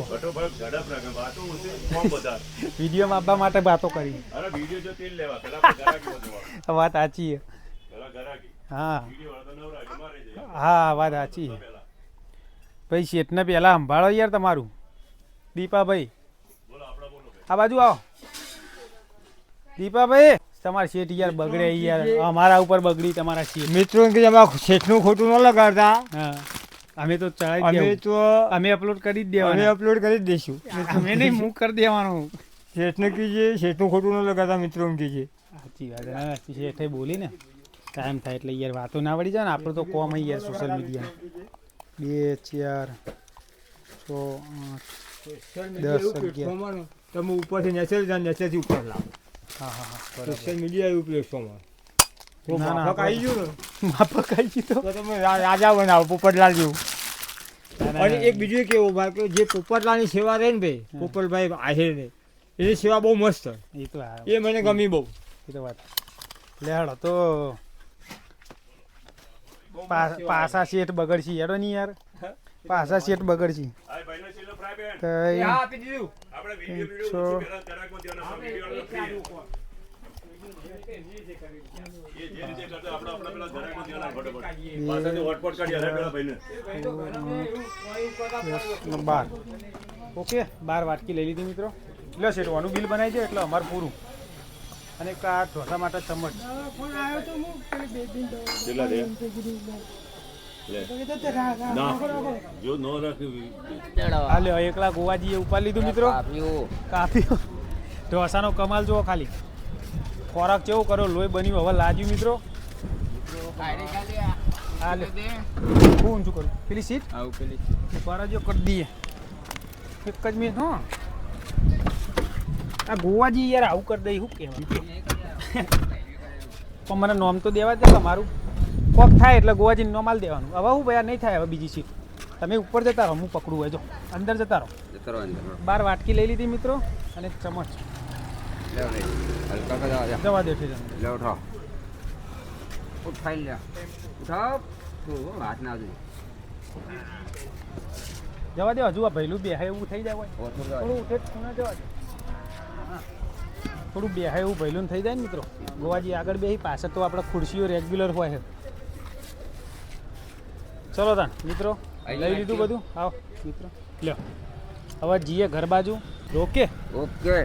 ફટોફટ ઝડપ રાખે વાતો હશે કોમ બધા વિડીયોમાં આપવા માટે વાતો કરી અરે વિડીયો જો તેલ લેવા પેલા આપણે ગરાકી વધવા વાત સાચી છે પેલા ગરાકી હા વિડીયો વાળા તો નવરા કે મારે છે હા વાત સાચી છે પેલા ભાઈ શેઠને પહેલાં સંભાળો યાર તમારું દીપાભાઈ બોલો આપડા બોલો આ બાજુ આવો દીપાભાઈ તમારા શેઠ યાર બગડે યાર અમારા ઉપર બગડી તમારા શેઠ મિત્રો કે અમારા શેઠનું ખોટું ન લગાડતા હા અમે તો ચડાવી અમે દેવું તો અમે અપલોડ કરી જ અમે દેવાનું અપલોડ કરી જ દઈશું અમે નહીં મૂક કરી દેવાનું શેઠને કીજીએ શેઠનું ખોટું ન લગાડતા મિત્રો કીજીએ સાચી વાત હા શેઠે બોલી ને ટાઈમ થાય એટલે યાર વાતો ના વળી જાય ને આપણું તો કોમ અહીં યાર સોશિયલ મીડિયા 2 4 6 8 10 11 તમે ઉપરથી નેચર નેચરથી ઉપર લાવો હા હા હા સોશિયલ મીડિયા એવું પ્લેટફોર્મ ના, ના, માફક આવી ગયું ને માપક આવી ગયું તો તો તમે રાજા બનાવો પોપટલાલ જેવું ના, ના, અને એક બીજું કેવું ભાઈ કે જે પોપટલાલની સેવા રહે ને ભાઈ પોપટભાઈ આહિર ને એની સેવા બહુ મસ્ત એ તો હા એ મને ગમી બહુ એ તો વાત લેડો તો પાસા શેઠ બગડશી હેડો નહીં યાર પાસા શેઠ બગડશી આ ભાઈનો છેલ્લો ફ્રાય તઈ હા આપી દીધું આપણે વિડીયો છો. ઓછું પહેલા જરાકમાં ધ્યાન આપો. એ જે રીતે કરતો આપણે પેલા જરાકમાં ધ્યાન આપો ફટાફટ. પાછળથી હોટપોટ કાઢી હરે પેલા ભાઈને. 12 ઓકે 12 વાટકી લઈ લીધી મિત્રો. લો શેઠવાનું બિલ બનાવી દો એટલે અમારું પૂરું. અને એક આ ઢોસા માટે ચમચ. કેટલા છે? લે. ના જો નો રાખી આ લ્યો એકલા ગોવાજીએ ઉપાડી લીધું મિત્રો. કાપી ઢોસાનો કમાલ જુઓ ખાલી. ખોરાક કેવો કર્યો લોહી બન્યું હવે લાજ્યું મિત્રો. હા લે હું ઊંચું કરું પેલી સીટ જો કરી દઈએ એક જ મિનિટ હો. આ ગોવાજી યાર આવું કરી દઈ શું કહેવાનું પણ મને નોમ તો દેવા દે મારું કોક થાય એટલે ગોવાજીને નોમ આલ દેવાનું. હવે હું ભાઈ નહીં થાય હવે બીજી સીટ તમે ઉપર જતા રહો હું પકડું હોય જો અંદર જતા રહો. 12 વાટકી લઈ લીધી મિત્રો અને ચમચ જવા દે છે જવા દે હજુ આ ભૈલું બેહાય એવું થઈ જાય હોય થોડું ઉઠે ખૂણા જવા દે થોડું બેહાય એવું ભૈલું થઈ જાય ને મિત્રો. ગોવાજી આગળ બેસી પાછળ તો આપણે ખુરશીઓ રેગ્યુલર હોય છે. ચલો તાન મિત્રો લઈ લીધું બધું. આવો મિત્રો લ્યો હવે જઈએ ઘર બાજુ. ઓકે ઓકે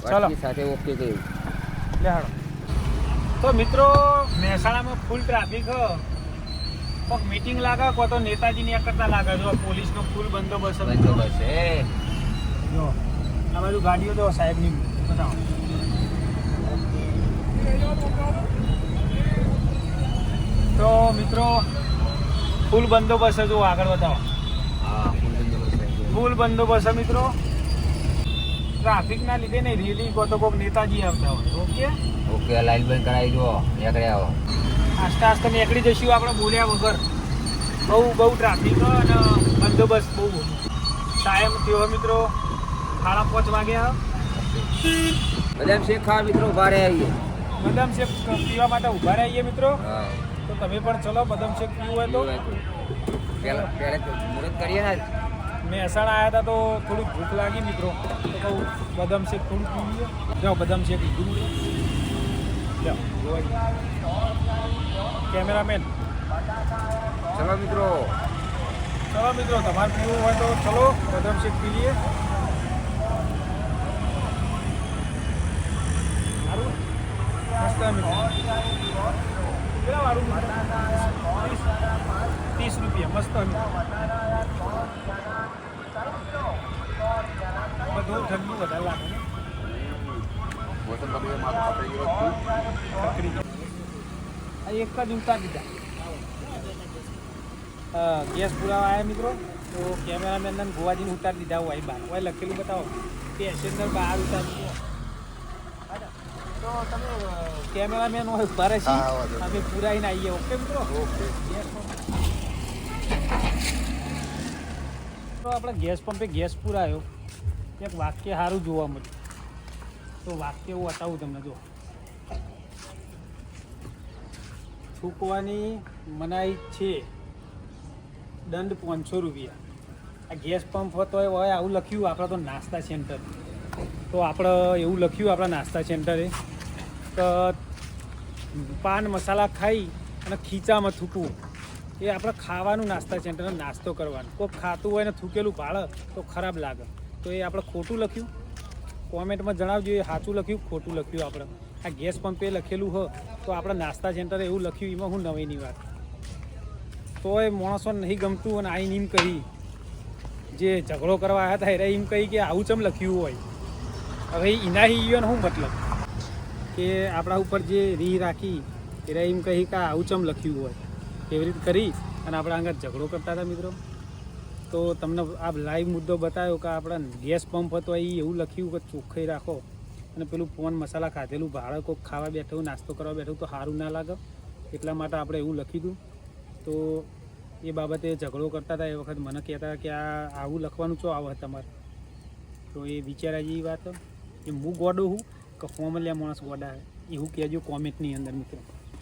ચાલો સાથે ઓકે કહ્યું લે હાડો. તો મિત્રો મહેસાણામાં ફૂલ ટ્રાફિક કોઈક મીટિંગ લાગે કોઈ તો નેતાજી ને કરતા લાગે જો પોલીસનો ફૂલ બંદોબસ્ત બંદોબસ્ત છે જો આ બાજુ ગાડીઓ જો સાહેબની બતાવો. તો મિત્રો ફૂલ બંદોબસ્ત જો આગળ બતાવો. હા ફૂલ બંદોબસ્ત છે ફૂલ બંદોબસ્ત મિત્રો. ટ્રાફિકના લીધે નહીં રેલી કો તો કોઈક નેતાજી આવતા હોય. ઓકે ઓકે લાઈન બંધ કરાવી દો નીકળે આવો આસ્તે આસ્તે નીકળી જઈશું આપણે બોલ્યા વગર. બહુ ટ્રાફિક અને બંદોબસ્ત બહુ ટાઈમ થયો મિત્રો 5:30 વાગ્યા. બદામ શેક ખાવા મિત્રો ભારે આવીએ બદામ શેક પીવા માટે ઊભા રહીએ મિત્રો. હા તો તમે પણ ચલો બદામ શેક પીવું હોય તો. પહેલા મુહૂર્ત કરીએ ને મહેસાણા આવ્યા હતા તો થોડી ભૂખ લાગી મિત્રો તો કહું બદામ શેક થોડું પીવીએ. જાઓ બદામ શેક લીધું. જાઓ કેમેરામેન ચલો મિત્રો તમારે પીવું હોય તો ચલો બદામ શેક પી લઈએ. સારું મસ્ત મિત્રો. કેટલા વાળું 30 રૂપિયા મસ્ત મિત્રો. બધું ઠંડુ વધારે લાગે ને. આ એક જ ઉતાર દીધા. ગેસ પુરાવા આવ્યા મિત્રો તો કેમેરામેન ગોવાજીને ઉતારી દીધા હોય બહાર હોય લખેલું બતાવો પેસેન્જર બહાર ઉતારી દીધો. તો તમે કેમેરામેન હોય ઉભા રહેશે અમે પુરાઈને આવીએ. ઓકે મિત્રો ઓકે તો આપણે ગેસ પંપે ગેસ પુરાયો. એક વાક્ય સારું જોવા મળ્યું તો વાક્ય હું બતાવું તમને. જો થૂકવાની મનાઈ છે દંડ 500 રૂપિયા. આ ગેસ પંપ હતો હોય આવું લખ્યું આપણે તો નાસ્તા સેન્ટર તો આપણે એવું લખ્યું આપણા નાસ્તા સેન્ટરે કે પાન મસાલા ખાઈ અને ખીચામાં થૂકવું એ આપણે ખાવાનું નાસ્તા સેન્ટરને નાસ્તો કરવાનો. કોઈ ખાતું હોય ને થૂકેલું ભાળે તો ખરાબ લાગે તો એ આપણે ખોટું લખ્યું. કોમેન્ટમાં જણાવજો એ સાચું લખ્યું ખોટું લખ્યું. આપણે આ ગેસ પંપે લખેલું હોય તો આપણે નાસ્તા સેન્ટરે એવું લખ્યું એમાં હું નવીની વાત. તો એ માણસોને નહીં ગમતું અને આઈને એમ કહી જે ઝઘડો કરવા આવ્યા હતા એને એમ કહી કે આવું ચમ લખ્યું હોય. હવે એના ઈયોને શું મતલબ કે આપણા ઉપર જે રી રાખી એને એમ કહી કે આવું ચમ લખ્યું હોય એવી રીતે કરી અને આપણા આગળ ઝઘડો કરતા હતા મિત્રો. તો તમને આ લાઈવ મુદ્દો બતાવ્યો કે આપણા ગેસ પંપ હતો એ એવું લખ્યું કે ચોખ્ખાઈ રાખો અને પેલું પાન મસાલા ખાધેલું ભાડે કોઈક ખાવા બેઠું નાસ્તો કરવા બેઠું તો સારું ના લાગે એટલા માટે આપણે એવું લખી દઉં. તો એ બાબતે ઝઘડો કરતા હતા એ વખત મને કહેતા હતા કે આ આવું લખવાનું ચો આવે તમારે. તો એ વિચારા જેવી વાત એ હું ગોડું હું કે ફોર્મલિયા માણસ ગોડા એવું કહેજો કોમેન્ટની અંદર મિત્રો.